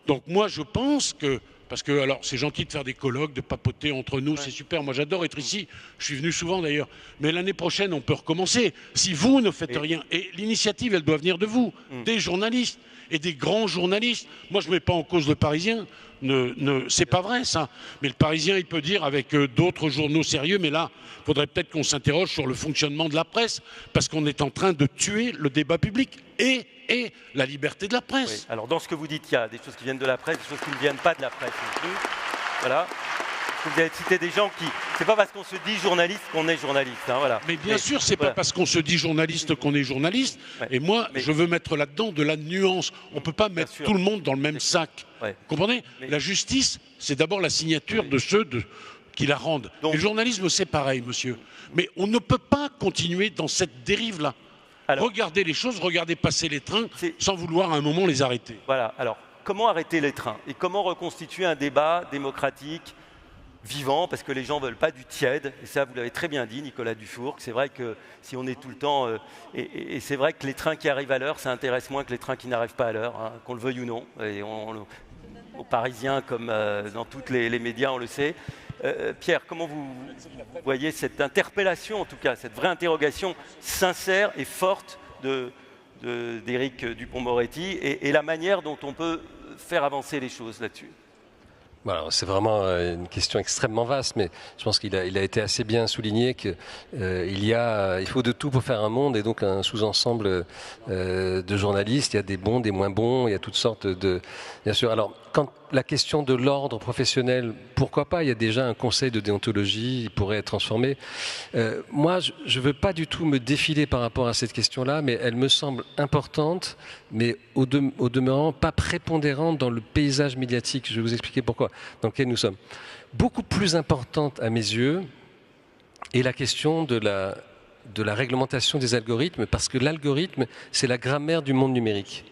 Donc moi je pense que, parce que alors c'est gentil de faire des colloques, de papoter entre nous, c'est super, moi j'adore être ici, je suis venu souvent d'ailleurs, mais l'année prochaine on peut recommencer, si vous ne faites rien, et l'initiative elle doit venir de vous, des journalistes et des grands journalistes. Moi je ne mets pas en cause le Parisien, c'est pas vrai ça, mais le Parisien il peut dire avec d'autres journaux sérieux, mais là il faudrait peut-être qu'on s'interroge sur le fonctionnement de la presse, parce qu'on est en train de tuer le débat public et la liberté de la presse. Oui. Alors dans ce que vous dites, il y a des choses qui viennent de la presse, des choses qui ne viennent pas de la presse non plus. Voilà. Vous avez cité des gens qui... C'est pas parce qu'on se dit journaliste qu'on est journaliste. Hein, voilà. Mais bien sûr, c'est pas parce qu'on se dit journaliste qu'on est journaliste. Ouais. Et moi, je veux mettre là-dedans de la nuance. On ne peut pas mettre tout le monde dans le même sac. Ouais. Vous comprenez ? La justice, c'est d'abord la signature de ceux qui la rendent. Donc, et le journalisme, c'est pareil, monsieur. Mais on ne peut pas continuer dans cette dérive-là. Alors, regardez les choses, regardez passer les trains sans vouloir à un moment les arrêter. Voilà. Alors, comment arrêter les trains ? Et comment reconstituer un débat démocratique vivant, parce que les gens ne veulent pas du tiède, et ça vous l'avez très bien dit Nicolas Dufourcq, c'est vrai que si on est tout le temps, et c'est vrai que les trains qui arrivent à l'heure, ça intéresse moins que les trains qui n'arrivent pas à l'heure, hein, qu'on le veuille ou non, et aux Parisiens comme dans tous les médias on le sait. Pierre, comment vous voyez cette interpellation, en tout cas, cette vraie interrogation sincère et forte d'Éric Dupond-Moretti et la manière dont on peut faire avancer les choses là-dessus ? Alors, c'est vraiment une question extrêmement vaste, mais je pense qu'il a été assez bien souligné qu'il il faut de tout pour faire un monde, et donc un sous-ensemble de journalistes. Il y a des bons, des moins bons, il y a toutes sortes de... Bien sûr, alors, quand la question de l'ordre professionnel, pourquoi pas ? Il y a déjà un conseil de déontologie, il pourrait être transformé. Moi, je ne veux pas du tout me défiler par rapport à cette question-là, mais elle me semble importante, mais au demeurant pas prépondérante dans le paysage médiatique. Je vais vous expliquer pourquoi, dans lequel nous sommes. Beaucoup plus importante à mes yeux est la question de la réglementation des algorithmes, parce que l'algorithme, c'est la grammaire du monde numérique.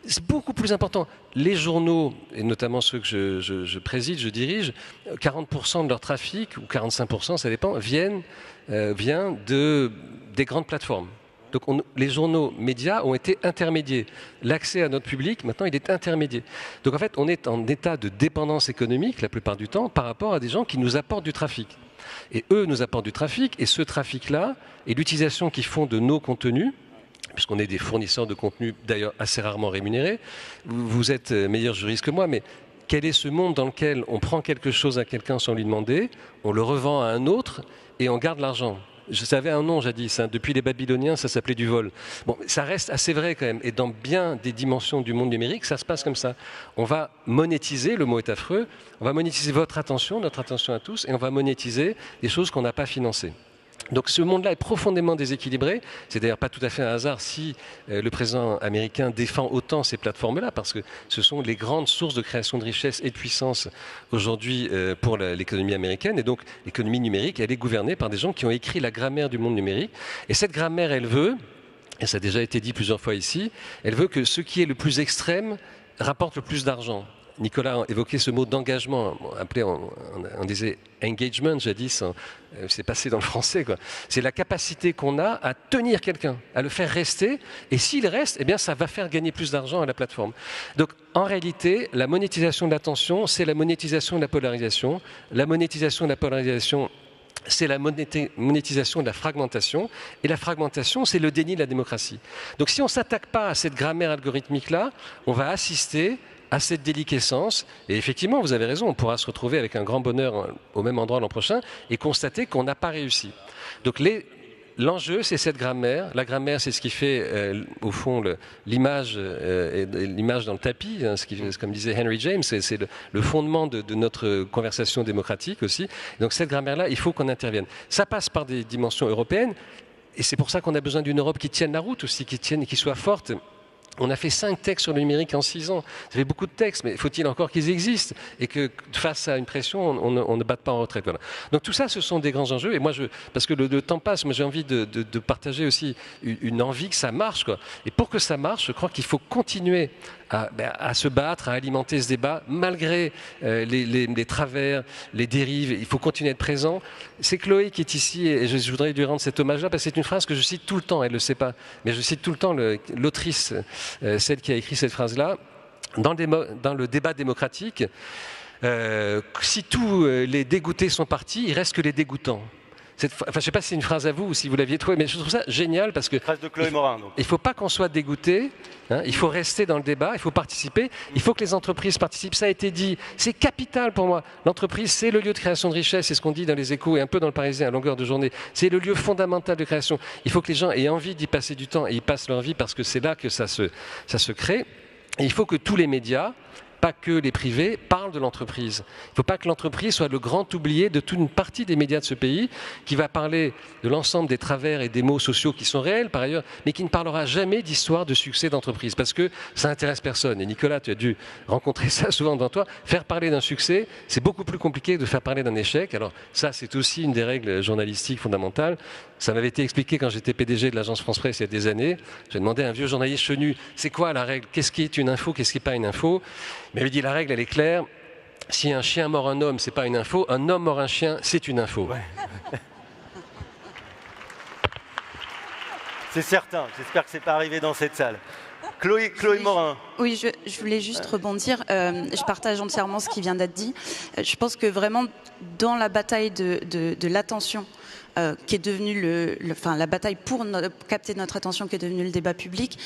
C'est beaucoup plus important. Les journaux, et notamment ceux que je préside, je dirige, 40% de leur trafic, ou 45%, ça dépend, vient des grandes plateformes. Donc les journaux médias ont été intermédiés. L'accès à notre public, maintenant, il est intermédié. Donc en fait, on est en état de dépendance économique, la plupart du temps, par rapport à des gens qui nous apportent du trafic. Et eux nous apportent du trafic, et ce trafic-là, et l'utilisation qu'ils font de nos contenus, puisqu'on est des fournisseurs de contenu, d'ailleurs assez rarement rémunérés. Vous êtes meilleur juriste que moi, mais quel est ce monde dans lequel on prend quelque chose à quelqu'un sans lui demander, on le revend à un autre et on garde l'argent ? Ça avait un nom jadis, hein. Depuis les Babyloniens, ça s'appelait du vol. Bon, ça reste assez vrai quand même, et dans bien des dimensions du monde numérique, ça se passe comme ça. On va monétiser, le mot est affreux, on va monétiser votre attention, notre attention à tous, et on va monétiser des choses qu'on n'a pas financées. Donc ce monde-là est profondément déséquilibré. C'est d'ailleurs pas tout à fait un hasard si le président américain défend autant ces plateformes-là, parce que ce sont les grandes sources de création de richesse et de puissance aujourd'hui pour l'économie américaine. Et donc l'économie numérique, elle est gouvernée par des gens qui ont écrit la grammaire du monde numérique. Et cette grammaire, elle veut, et ça a déjà été dit plusieurs fois ici, elle veut que ce qui est le plus extrême rapporte le plus d'argent. Nicolas a évoqué ce mot d'engagement, on disait engagement jadis, c'est passé dans le français, quoi. C'est la capacité qu'on a à tenir quelqu'un, à le faire rester, et s'il reste, eh bien ça va faire gagner plus d'argent à la plateforme. Donc en réalité, la monétisation de l'attention, c'est la monétisation de la polarisation. La monétisation de la polarisation, c'est la monétisation de la fragmentation. Et la fragmentation, c'est le déni de la démocratie. Donc si on ne s'attaque pas à cette grammaire algorithmique-là, on va assister à cette déliquescence. Et effectivement, vous avez raison, on pourra se retrouver avec un grand bonheur au même endroit l'an prochain et constater qu'on n'a pas réussi. Donc l'enjeu, c'est cette grammaire. La grammaire, c'est ce qui fait, au fond, l'image dans le tapis, hein, comme disait Henry James, c'est le fondement de notre conversation démocratique aussi. Donc cette grammaire-là, il faut qu'on intervienne. Ça passe par des dimensions européennes, et c'est pour ça qu'on a besoin d'une Europe qui tienne la route aussi, qui soit forte. On a fait 5 textes sur le numérique en 6 ans. Ça fait beaucoup de textes, mais faut-il encore qu'ils existent et que face à une pression, on ne batte pas en retraite. Voilà. Donc tout ça, ce sont des grands enjeux. Et moi, parce que le temps passe, moi j'ai envie de partager aussi une envie que ça marche, quoi. Et pour que ça marche, je crois qu'il faut continuer à se battre, à alimenter ce débat, malgré les travers, les dérives. Il faut continuer à être présent. C'est Chloé qui est ici, et je voudrais lui rendre cet hommage-là, parce que c'est une phrase que je cite tout le temps, elle ne le sait pas, mais je cite tout le temps l'autrice, celle qui a écrit cette phrase-là. Dans le débat démocratique, si tous les dégoûtés sont partis, il reste que les dégoûtants. Enfin, je ne sais pas si c'est une phrase à vous ou si vous l'aviez trouvée, mais je trouve ça génial parce que phrase de Chloé Morin. Il ne faut pas qu'on soit dégoûté, hein, il faut rester dans le débat, il faut participer, il faut que les entreprises participent. Ça a été dit, c'est capital pour moi. L'entreprise, c'est le lieu de création de richesse, c'est ce qu'on dit dans les Échos et un peu dans le Parisien à longueur de journée. C'est le lieu fondamental de création. Il faut que les gens aient envie d'y passer du temps et y passent leur vie parce que c'est là que ça se crée. Et il faut que tous les médias, pas que les privés, parlent de l'entreprise. Il ne faut pas que l'entreprise soit le grand oublié de toute une partie des médias de ce pays qui va parler de l'ensemble des travers et des maux sociaux qui sont réels par ailleurs, mais qui ne parlera jamais d'histoire de succès d'entreprise parce que ça n'intéresse personne. Et Nicolas, tu as dû rencontrer ça souvent devant toi. Faire parler d'un succès, c'est beaucoup plus compliqué que de faire parler d'un échec. Alors ça, c'est aussi une des règles journalistiques fondamentales. Ça m'avait été expliqué quand j'étais PDG de l'agence France Presse il y a des années. J'ai demandé à un vieux journaliste chenu, c'est quoi la règle? Qu'est-ce qui est une info? Qu'est-ce qui n'est pas une info? Il m'avait dit la règle, elle est claire. Si un chien mord un homme, c'est pas une info. Un homme mord un chien, c'est une info. Ouais. C'est certain. J'espère que c'est pas arrivé dans cette salle. Chloé Morin. Oui, je voulais juste rebondir. Je partage entièrement ce qui vient d'être dit. Je pense que vraiment, dans la bataille de l'attention, qui est devenue la bataille pour capter notre attention, qui est devenue le débat public,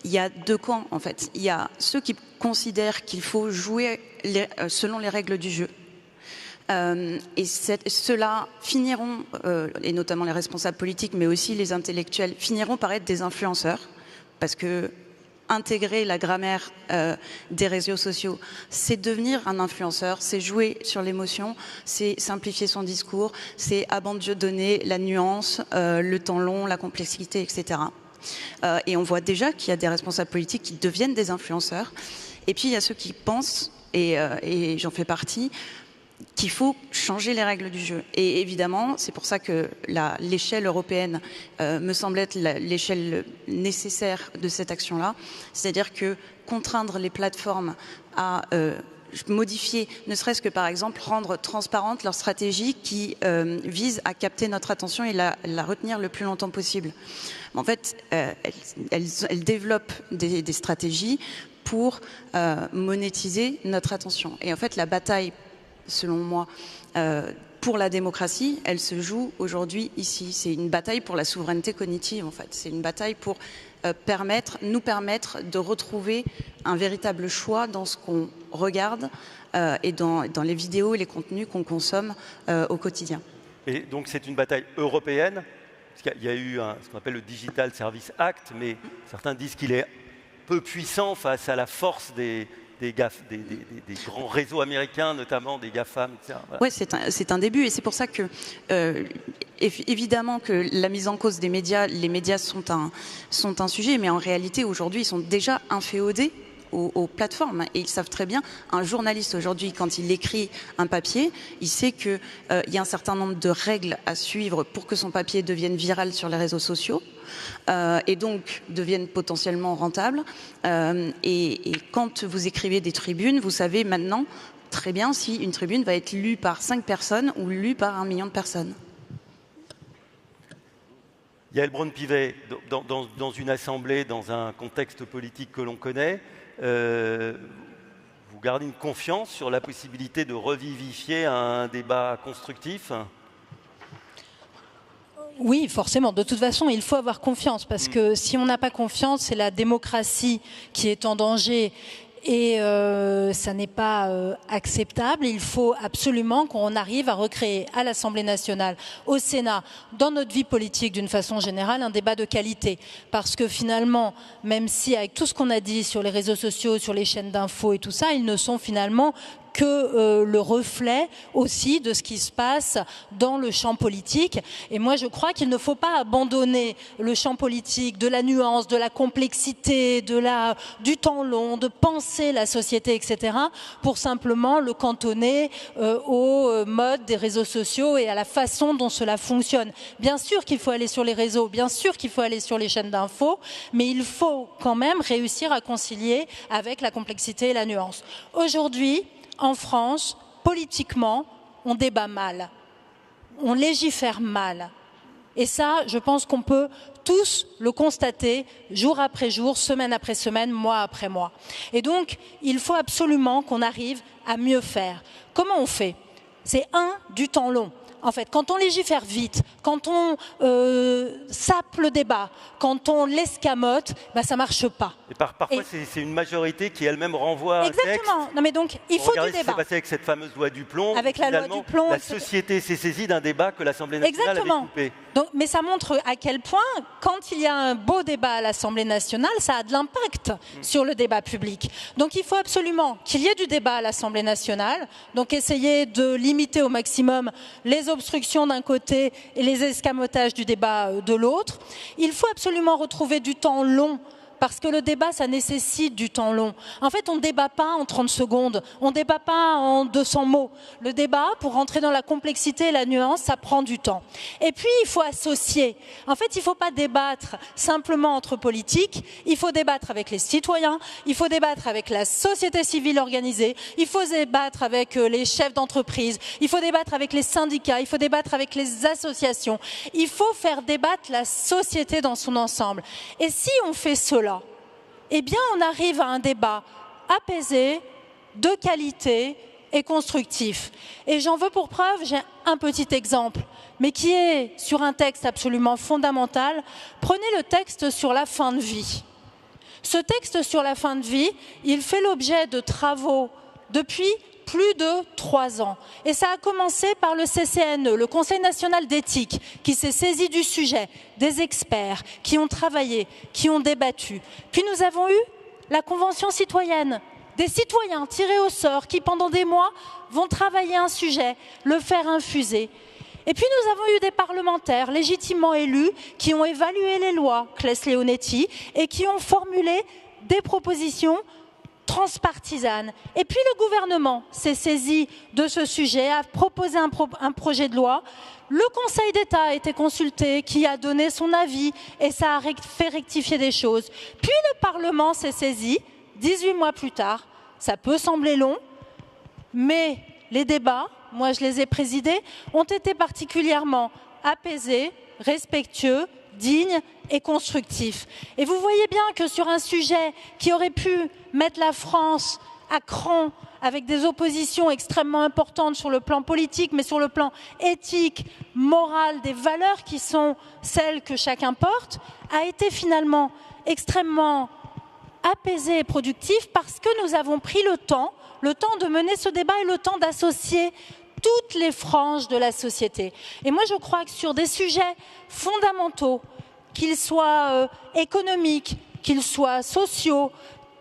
il y a 2 camps en fait. Il y a ceux qui considèrent qu'il faut jouer selon les règles du jeu. Et ceux-là finiront, et notamment les responsables politiques, mais aussi les intellectuels, finiront par être des influenceurs, parce que intégrer la grammaire des réseaux sociaux, c'est devenir un influenceur, c'est jouer sur l'émotion, c'est simplifier son discours, c'est abandonner la nuance, le temps long, la complexité, etc. Et on voit déjà qu'il y a des responsables politiques qui deviennent des influenceurs. Et puis il y a ceux qui pensent, et j'en fais partie, qu'il faut changer les règles du jeu. Et évidemment, c'est pour ça que l'échelle européenne me semble être l'échelle nécessaire de cette action-là. C'est-à-dire que contraindre les plateformes à modifier, ne serait-ce que par exemple rendre transparente leur stratégie qui vise à capter notre attention et la retenir le plus longtemps possible. En fait, elles développent des stratégies pour monétiser notre attention. Et en fait, la bataille, selon moi, pour la démocratie, elle se joue aujourd'hui ici. C'est une bataille pour la souveraineté cognitive, en fait. C'est une bataille pour nous permettre de retrouver un véritable choix dans ce qu'on regarde et dans les vidéos et les contenus qu'on consomme au quotidien. Et donc c'est une bataille européenne, parce qu'il y a eu ce qu'on appelle le Digital Service Act, mais certains disent qu'il est peu puissant face à la force des grands réseaux américains, notamment des GAFAM, etc. Voilà. Oui, c'est un début, et c'est pour ça que, évidemment, que la mise en cause des médias, les médias sont un sujet, mais en réalité, aujourd'hui, ils sont déjà inféodés aux plateformes, et ils savent très bien, un journaliste aujourd'hui, quand il écrit un papier, il sait qu'il y a un certain nombre de règles à suivre pour que son papier devienne viral sur les réseaux sociaux, et donc deviennent potentiellement rentables. Et quand vous écrivez des tribunes, vous savez maintenant très bien si une tribune va être lue par 5 personnes ou lue par 1 million de personnes. Yael Braun-Pivet, dans une assemblée, dans un contexte politique que l'on connaît, vous gardez une confiance sur la possibilité de revivifier un débat constructif ? Oui, forcément. De toute façon, il faut avoir confiance parce que si on n'a pas confiance, c'est la démocratie qui est en danger et ça n'est pas acceptable. Il faut absolument qu'on arrive à recréer à l'Assemblée nationale, au Sénat, dans notre vie politique d'une façon générale, un débat de qualité. Parce que finalement, même si avec tout ce qu'on a dit sur les réseaux sociaux, sur les chaînes d'infos et tout ça, ils ne sont finalement que le reflet aussi de ce qui se passe dans le champ politique. Et moi, je crois qu'il ne faut pas abandonner le champ politique de la nuance, de la complexité, du temps long, de penser la société, etc., pour simplement le cantonner au mode des réseaux sociaux et à la façon dont cela fonctionne. Bien sûr qu'il faut aller sur les réseaux, bien sûr qu'il faut aller sur les chaînes d'infos, mais il faut quand même réussir à concilier avec la complexité et la nuance. Aujourd'hui, en France, politiquement, on débat mal, on légifère mal. Et ça, je pense qu'on peut tous le constater jour après jour, semaine après semaine, mois après mois. Et donc, il faut absolument qu'on arrive à mieux faire. Comment on fait? C'est du temps long. En fait, quand on légifère vite, quand on sape le débat, quand on l'escamote, ça ne marche pas. Et parfois, c'est une majorité qui elle-même renvoie un texte. Exactement. Non, mais donc, il faut du débat. Regardez ce qui s'est passé avec cette fameuse loi du plomb. Avec la loi du plomb, la société s'est saisie d'un débat que l'Assemblée nationale avait coupé. Donc, mais ça montre à quel point, quand il y a un beau débat à l'Assemblée nationale, ça a de l'impact sur le débat public. Donc, il faut absolument qu'il y ait du débat à l'Assemblée nationale. Donc, essayer de limiter au maximum les obstructions d'un côté et les escamotages du débat de l'autre. Il faut absolument retrouver du temps long. Parce que le débat, ça nécessite du temps long. En fait, on ne débat pas en 30 secondes, on ne débat pas en 200 mots. Le débat, pour rentrer dans la complexité et la nuance, ça prend du temps. Et puis, il faut associer. En fait, il ne faut pas débattre simplement entre politiques, il faut débattre avec les citoyens, il faut débattre avec la société civile organisée, il faut débattre avec les chefs d'entreprise, il faut débattre avec les syndicats, il faut débattre avec les associations. Il faut faire débattre la société dans son ensemble. Et si on fait cela, eh bien, on arrive à un débat apaisé, de qualité et constructif. Et j'en veux pour preuve, j'ai un petit exemple, mais qui est sur un texte absolument fondamental. Prenez le texte sur la fin de vie. Ce texte sur la fin de vie, il fait l'objet de travaux depuis plus de 3 ans. Et ça a commencé par le CCNE, le Conseil national d'éthique, qui s'est saisi du sujet, des experts qui ont travaillé, qui ont débattu. Puis nous avons eu la Convention citoyenne, des citoyens tirés au sort qui, pendant des mois, vont travailler un sujet, le faire infuser. Et puis nous avons eu des parlementaires légitimement élus qui ont évalué les lois, Claes Leonetti, et qui ont formulé des propositions transpartisane. Et puis le gouvernement s'est saisi de ce sujet, a proposé un projet de loi. Le Conseil d'État a été consulté, qui a donné son avis et ça a fait rectifier des choses. Puis le Parlement s'est saisi, 18 mois plus tard. Ça peut sembler long, mais les débats, moi je les ai présidés, ont été particulièrement apaisés, respectueux, dignes et constructifs. Et vous voyez bien que sur un sujet qui aurait pu mettre la France à cran avec des oppositions extrêmement importantes sur le plan politique, mais sur le plan éthique, moral, des valeurs qui sont celles que chacun porte, a été finalement extrêmement apaisé et productif parce que nous avons pris le temps de mener ce débat et le temps d'associer toutes les franges de la société. Et moi, je crois que sur des sujets fondamentaux, qu'ils soient économiques, qu'ils soient sociaux,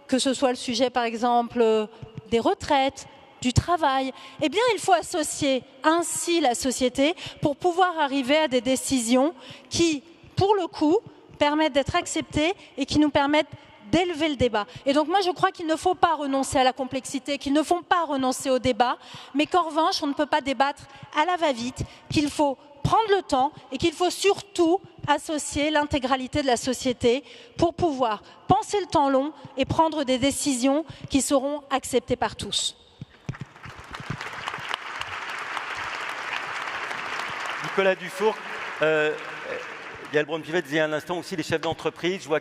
que ce soit le sujet, par exemple, des retraites, du travail, eh bien, il faut associer ainsi la société pour pouvoir arriver à des décisions qui, pour le coup, permettent d'être acceptées et qui nous permettent d'élever le débat. Et donc moi, je crois qu'il ne faut pas renoncer à la complexité, qu'il ne faut pas renoncer au débat, mais qu'en revanche, on ne peut pas débattre à la va-vite, qu'il faut prendre le temps et qu'il faut surtout associer l'intégralité de la société pour pouvoir penser le temps long et prendre des décisions qui seront acceptées par tous. Nicolas Dufourcq, Yael Braun-Pivet disait un instant aussi les chefs d'entreprise. Je vois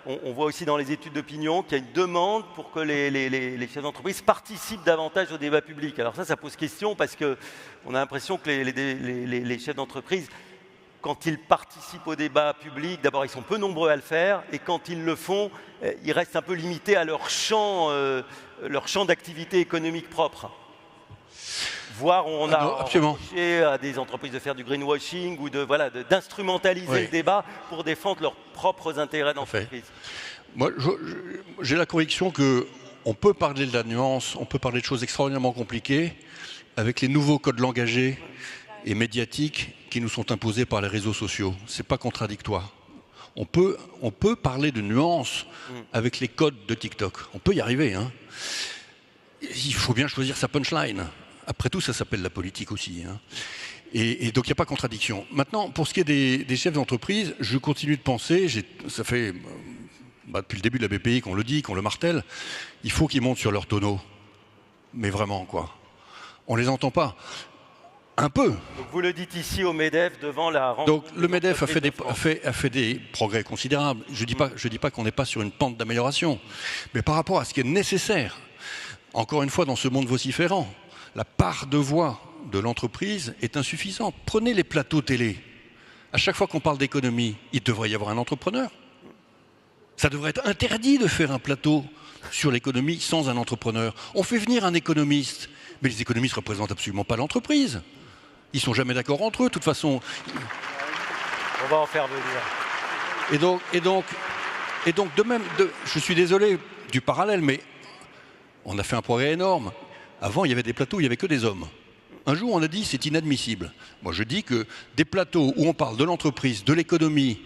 on voit aussi dans les études d'opinion qu'il y a une demande pour que les chefs d'entreprise participent davantage au débat public. Alors ça pose question parce qu'on a l'impression que les chefs d'entreprise quand ils participent au débat public, d'abord ils sont peu nombreux à le faire, et quand ils le font, ils restent un peu limités à leur champ d'activité économique propre. Voire on a empêché à des entreprises de faire du greenwashing ou d'instrumentaliser le débat pour défendre leurs propres intérêts d'entreprise. Moi, j'ai la conviction qu'on peut parler de la nuance, on peut parler de choses extraordinairement compliquées avec les nouveaux codes langagiers et médiatiques qui nous sont imposés par les réseaux sociaux. C'est pas contradictoire. On peut parler de nuance avec les codes de TikTok. On peut y arriver. Hein. Il faut bien choisir sa punchline. Après tout, ça s'appelle la politique aussi. Hein. Et donc, il n'y a pas contradiction. Maintenant, pour ce qui est des chefs d'entreprise, je continue de penser, ça fait depuis le début de la BPI qu'on le dit, qu'on le martèle, il faut qu'ils montent sur leur tonneau. Mais vraiment, quoi. On ne les entend pas. Un peu. Donc vous le dites ici au MEDEF devant la rencontre. Donc le MEDEF a fait des progrès considérables. Je dis pas qu'on n'est pas sur une pente d'amélioration. Mais par rapport à ce qui est nécessaire, encore une fois, dans ce monde vociférant, la part de voix de l'entreprise est insuffisante. Prenez les plateaux télé. À chaque fois qu'on parle d'économie, il devrait y avoir un entrepreneur. Ça devrait être interdit de faire un plateau sur l'économie sans un entrepreneur. On fait venir un économiste, mais les économistes ne représentent absolument pas l'entreprise. Ils ne sont jamais d'accord entre eux, de toute façon. On va en faire venir. Et donc de même, je suis désolé du parallèle, mais on a fait un progrès énorme. Avant, il y avait des plateaux où il n'y avait que des hommes. Un jour, on a dit c'est inadmissible. Moi, je dis que des plateaux où on parle de l'entreprise, de l'économie,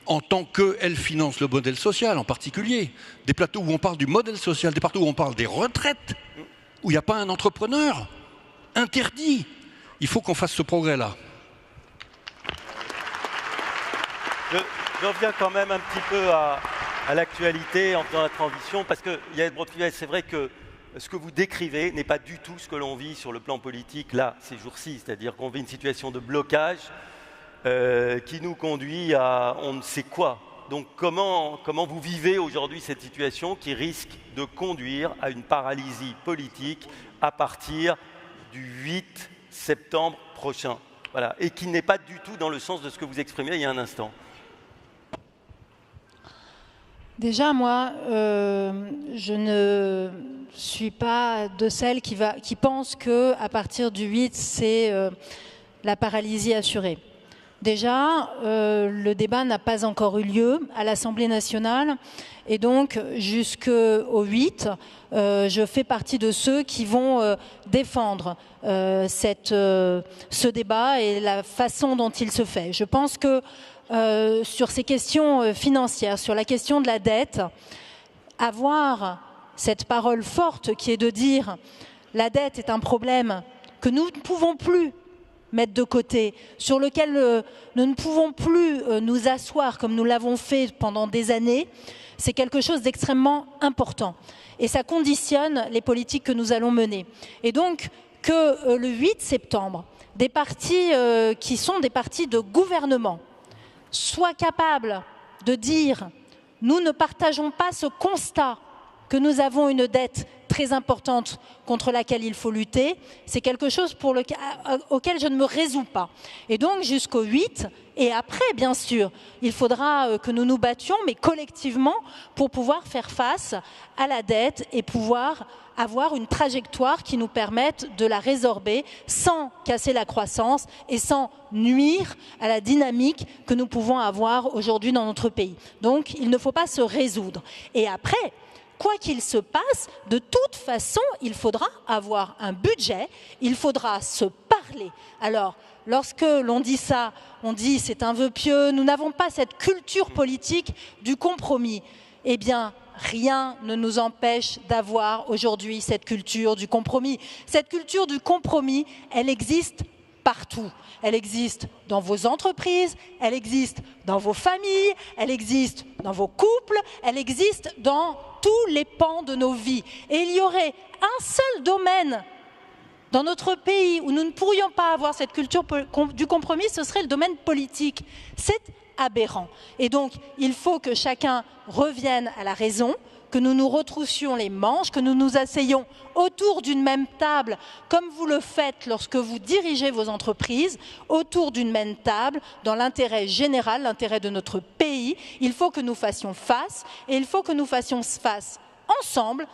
en tant qu'elle finance le modèle social en particulier, des plateaux où on parle du modèle social, des plateaux où on parle des retraites, où il n'y a pas un entrepreneur, interdit. Il faut qu'on fasse ce progrès-là. Je reviens quand même un petit peu à l'actualité en faisant la transition, parce que Yael Braun-Pivet, c'est vrai que ce que vous décrivez n'est pas du tout ce que l'on vit sur le plan politique là, ces jours-ci. C'est-à-dire qu'on vit une situation de blocage qui nous conduit à on ne sait quoi. Donc comment vous vivez aujourd'hui cette situation qui risque de conduire à une paralysie politique à partir du 8 septembre prochain, voilà, et qui n'est pas du tout dans le sens de ce que vous exprimez il y a un instant. Déjà, moi, je ne suis pas de celles qui pensent qu'à partir du 8, c'est la paralysie assurée. Déjà, le débat n'a pas encore eu lieu à l'Assemblée nationale et donc jusqu'au 8, je fais partie de ceux qui vont défendre ce débat et la façon dont il se fait. Je pense que sur ces questions financières, sur la question de la dette, avoir cette parole forte qui est de dire la dette est un problème que nous ne pouvons plus mettre de côté, sur lequel nous ne pouvons plus nous asseoir comme nous l'avons fait pendant des années, c'est quelque chose d'extrêmement important. Et ça conditionne les politiques que nous allons mener. Et donc, que le 8 septembre, des partis qui sont des partis de gouvernement soient capables de dire « nous ne partageons pas ce constat que nous avons une dette très importante contre laquelle il faut lutter », c'est quelque chose auquel je ne me résous pas. Et donc jusqu'au 8, et après bien sûr, il faudra que nous nous battions, mais collectivement, pour pouvoir faire face à la dette et pouvoir avoir une trajectoire qui nous permette de la résorber sans casser la croissance et sans nuire à la dynamique que nous pouvons avoir aujourd'hui dans notre pays. Donc il ne faut pas se résoudre. Et après, quoi qu'il se passe, de toute façon, il faudra avoir un budget, il faudra se parler. Alors, lorsque l'on dit ça, on dit c'est un vœu pieux, nous n'avons pas cette culture politique du compromis. Eh bien, rien ne nous empêche d'avoir aujourd'hui cette culture du compromis. Cette culture du compromis, elle existe partout. Elle existe dans vos entreprises, elle existe dans vos familles, elle existe dans vos couples, elle existe dans tous les pans de nos vies. Et il y aurait un seul domaine dans notre pays où nous ne pourrions pas avoir cette culture du compromis, ce serait le domaine politique. C'est aberrant. Et donc, il faut que chacun revienne à la raison, que nous nous retroussions les manches, que nous nous asseyions autour d'une même table, comme vous le faites lorsque vous dirigez vos entreprises, autour d'une même table, dans l'intérêt général, l'intérêt de notre pays. Il faut que nous fassions face, et il faut que nous fassions face ensemble.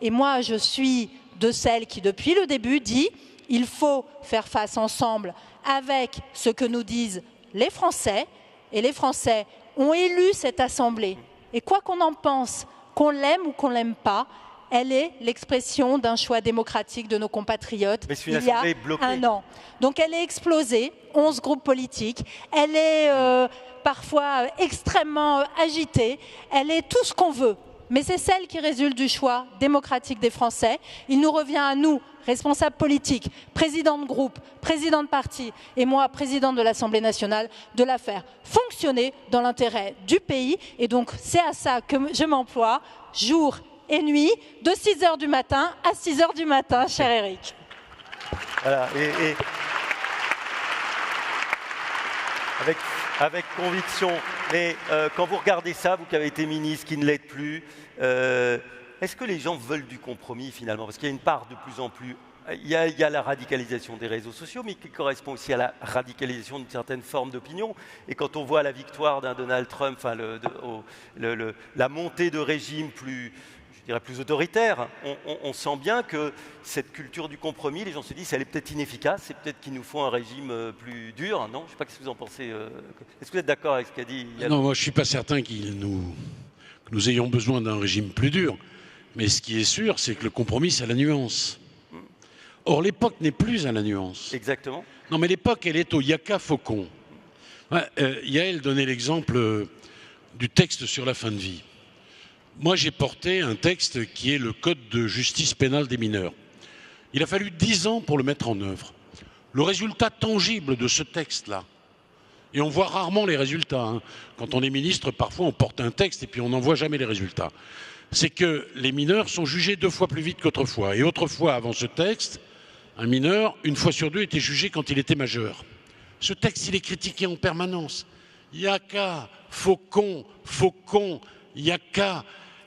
Et moi, je suis de celles qui, depuis le début, dit il faut faire face ensemble avec ce que nous disent les Français, et les Français ont élu cette Assemblée. Et quoi qu'on en pense, qu'on l'aime ou qu'on l'aime pas, elle est l'expression d'un choix démocratique de nos compatriotes il y a un an. Donc elle est explosée, 11 groupes politiques, elle est parfois extrêmement agitée, elle est tout ce qu'on veut. Mais c'est celle qui résulte du choix démocratique des Français. Il nous revient à nous, responsables politiques, présidents de groupe, présidents de parti et moi, président de l'Assemblée nationale, de la faire fonctionner dans l'intérêt du pays. Et donc c'est à ça que je m'emploie, jour et nuit, de 6h du matin à 6h du matin, cher Éric. Voilà, avec conviction. Mais quand vous regardez ça, vous qui avez été ministre, qui ne l'êtes plus, est-ce que les gens veulent du compromis finalement? Parce qu'il y a une part de plus en plus... Il y a la radicalisation des réseaux sociaux, mais qui correspond aussi à la radicalisation d'une certaine forme d'opinion. Et quand on voit la victoire d'un Donald Trump, enfin, la montée de régimes plus... je dirais plus autoritaire, on sent bien que cette culture du compromis, les gens se disent, elle est peut-être inefficace, c'est peut-être qu'il nous faut un régime plus dur, non? Je ne sais pas ce que vous en pensez. Est-ce que vous êtes d'accord avec ce qu'a dit Yann? Non, moi je ne suis pas certain que nous ayons besoin d'un régime plus dur. Mais ce qui est sûr, c'est que le compromis, c'est la nuance. Or, l'époque n'est plus à la nuance. Exactement. Non, mais l'époque, elle est au yaka faucon. Ouais, Yael donnait l'exemple du texte sur la fin de vie. Moi, j'ai porté un texte qui est le Code de justice pénale des mineurs. Il a fallu 10 ans pour le mettre en œuvre. Le résultat tangible de ce texte-là, et on voit rarement les résultats, hein. Quand on est ministre, parfois on porte un texte et puis on n'en voit jamais les résultats, c'est que les mineurs sont jugés 2 fois plus vite qu'autrefois. Et autrefois, avant ce texte, un mineur, 1 fois sur 2, était jugé quand il était majeur. Ce texte, il est critiqué en permanence. Yaka, faucon, faucon, yaka.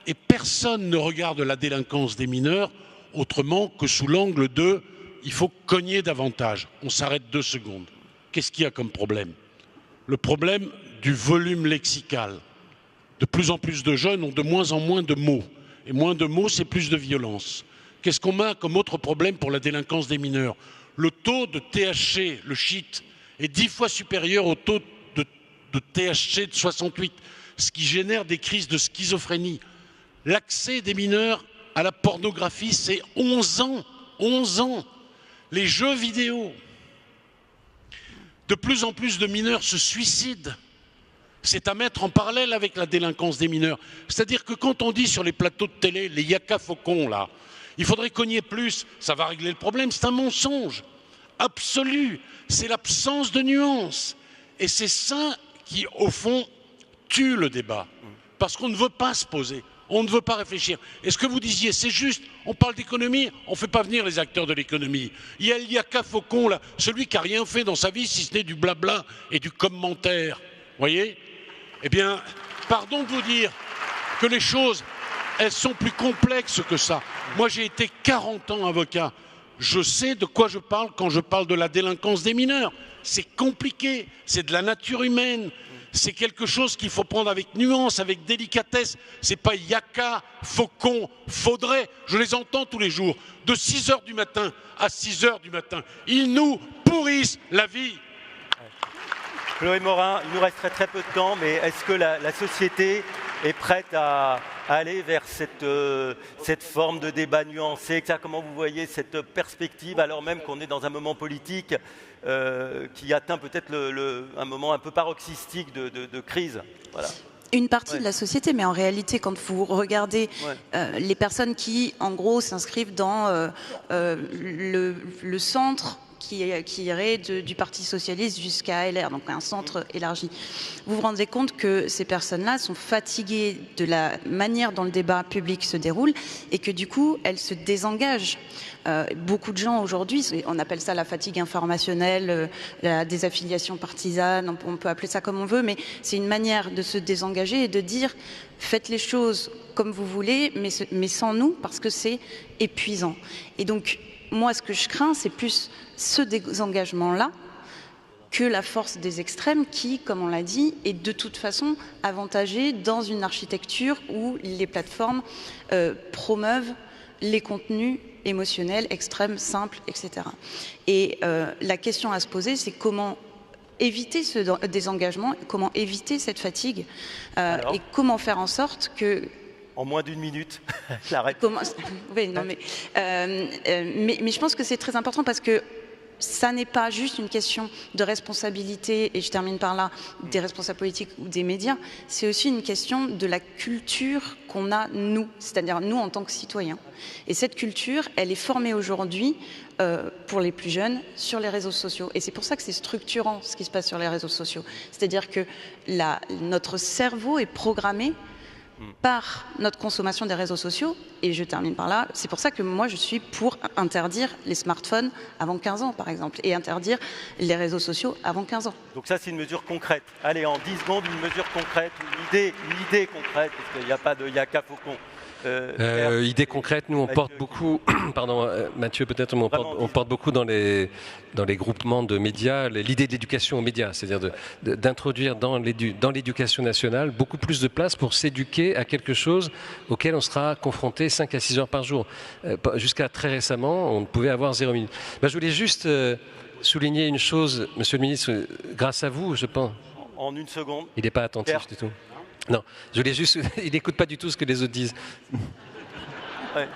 Et personne ne regarde la délinquance des mineurs autrement que sous l'angle de « il faut cogner davantage ». On s'arrête 2 secondes. Qu'est-ce qu'il y a comme problème? Le problème du volume lexical. De plus en plus de jeunes ont de moins en moins de mots. Et moins de mots, c'est plus de violence. Qu'est-ce qu'on a comme autre problème pour la délinquance des mineurs? Le taux de THC, le shit, est 10 fois supérieur au taux de THC de 68, ce qui génère des crises de schizophrénie. L'accès des mineurs à la pornographie, c'est 11 ans. 11 ans. Les jeux vidéo. De plus en plus de mineurs se suicident. C'est à mettre en parallèle avec la délinquance des mineurs. C'est-à-dire que quand on dit sur les plateaux de télé, les yaka faucons là, il faudrait cogner plus, ça va régler le problème, c'est un mensonge absolu. C'est l'absence de nuance. Et c'est ça qui, au fond, tue le débat. Parce qu'on ne veut pas se poser. On ne veut pas réfléchir. Et ce que vous disiez, c'est juste, on parle d'économie, on ne fait pas venir les acteurs de l'économie. Il y a le yaka faucon, là, celui qui n'a rien fait dans sa vie, si ce n'est du blabla et du commentaire. Vous voyez? Eh bien, pardon de vous dire que les choses, elles sont plus complexes que ça. Moi, j'ai été 40 ans avocat. Je sais de quoi je parle quand je parle de la délinquance des mineurs. C'est compliqué, c'est de la nature humaine. C'est quelque chose qu'il faut prendre avec nuance, avec délicatesse. C'est pas yaka, faucon, faudrait. Je les entends tous les jours, de 6h du matin à 6h du matin. Ils nous pourrissent la vie. Chloé Morin, il nous resterait très peu de temps, mais est-ce que la société est prête à aller vers cette forme de débat nuancé? Comment vous voyez cette perspective, alors même qu'on est dans un moment politique qui atteint peut-être un moment un peu paroxystique de crise? Voilà. Une partie de la société, mais en réalité, quand vous regardez les personnes qui, en gros, s'inscrivent dans le centre qui irait du Parti socialiste jusqu'à LR, donc un centre élargi. Vous vous rendez compte que ces personnes-là sont fatiguées de la manière dont le débat public se déroule et que du coup, elles se désengagent. Beaucoup de gens aujourd'hui, on appelle ça la fatigue informationnelle, la désaffiliation partisane, on peut appeler ça comme on veut, mais c'est une manière de se désengager et de dire faites les choses comme vous voulez, mais sans nous, parce que c'est épuisant. Et donc, moi, ce que je crains, c'est plus ce désengagement-là que la force des extrêmes qui, comme on l'a dit, est de toute façon avantagée dans une architecture où les plateformes promeuvent les contenus émotionnels, extrêmes, simples, etc. Et la question à se poser, c'est comment éviter ce désengagement, comment éviter cette fatigue et comment faire en sorte que... En moins d'une minute, la réponse. Oui, non, mais je pense que c'est très important parce que ça n'est pas juste une question de responsabilité, et je termine par là, des responsables politiques ou des médias, c'est aussi une question de la culture qu'on a, nous, c'est-à-dire nous en tant que citoyens. Et cette culture, elle est formée aujourd'hui, pour les plus jeunes, sur les réseaux sociaux. Et c'est pour ça que c'est structurant ce qui se passe sur les réseaux sociaux. C'est-à-dire que notre cerveau est programmé par notre consommation des réseaux sociaux, et je termine par là, c'est pour ça que moi je suis pour interdire les smartphones avant 15 ans par exemple, et interdire les réseaux sociaux avant 15 ans. Donc ça c'est une mesure concrète. Allez, en 10 secondes, une mesure concrète, une idée concrète, parce qu'il n'y a qu'à Faucon. Idée concrète, nous on porte beaucoup, pardon Mathieu peut-être, on porte beaucoup dans les groupements de médias l'idée de l'éducation aux médias, c'est-à-dire d'introduire dans l'éducation nationale beaucoup plus de place pour s'éduquer à quelque chose auquel on sera confronté 5 à 6 heures par jour. Jusqu'à très récemment, on ne pouvait avoir 0 minute. Je voulais juste souligner une chose, Monsieur le Ministre, grâce à vous, je pense. En une seconde. Il n'est pas attentif du tout. Non, je voulais juste... Il n'écoute pas du tout ce que les autres disent. Ouais.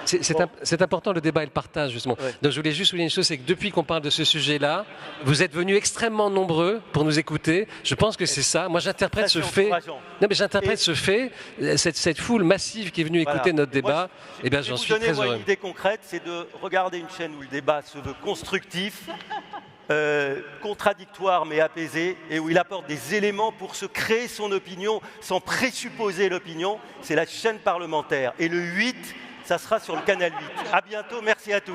C'est important le débat et le partage justement. Ouais. Donc je voulais juste souligner une chose, c'est que depuis qu'on parle de ce sujet-là, vous êtes venus extrêmement nombreux pour nous écouter. Je pense que c'est ça. Moi j'interprète ce fait. Non mais j'interprète ce fait, cette foule massive qui est venue écouter notre débat. Eh bien j'en suis très heureux. Une idée concrète, c'est de regarder une chaîne où le débat se veut constructif. Contradictoire mais apaisé, et où il apporte des éléments pour se créer son opinion sans présupposer l'opinion. C'est la chaîne parlementaire. Et le 8, ça sera sur le canal 8. À bientôt, merci à tous.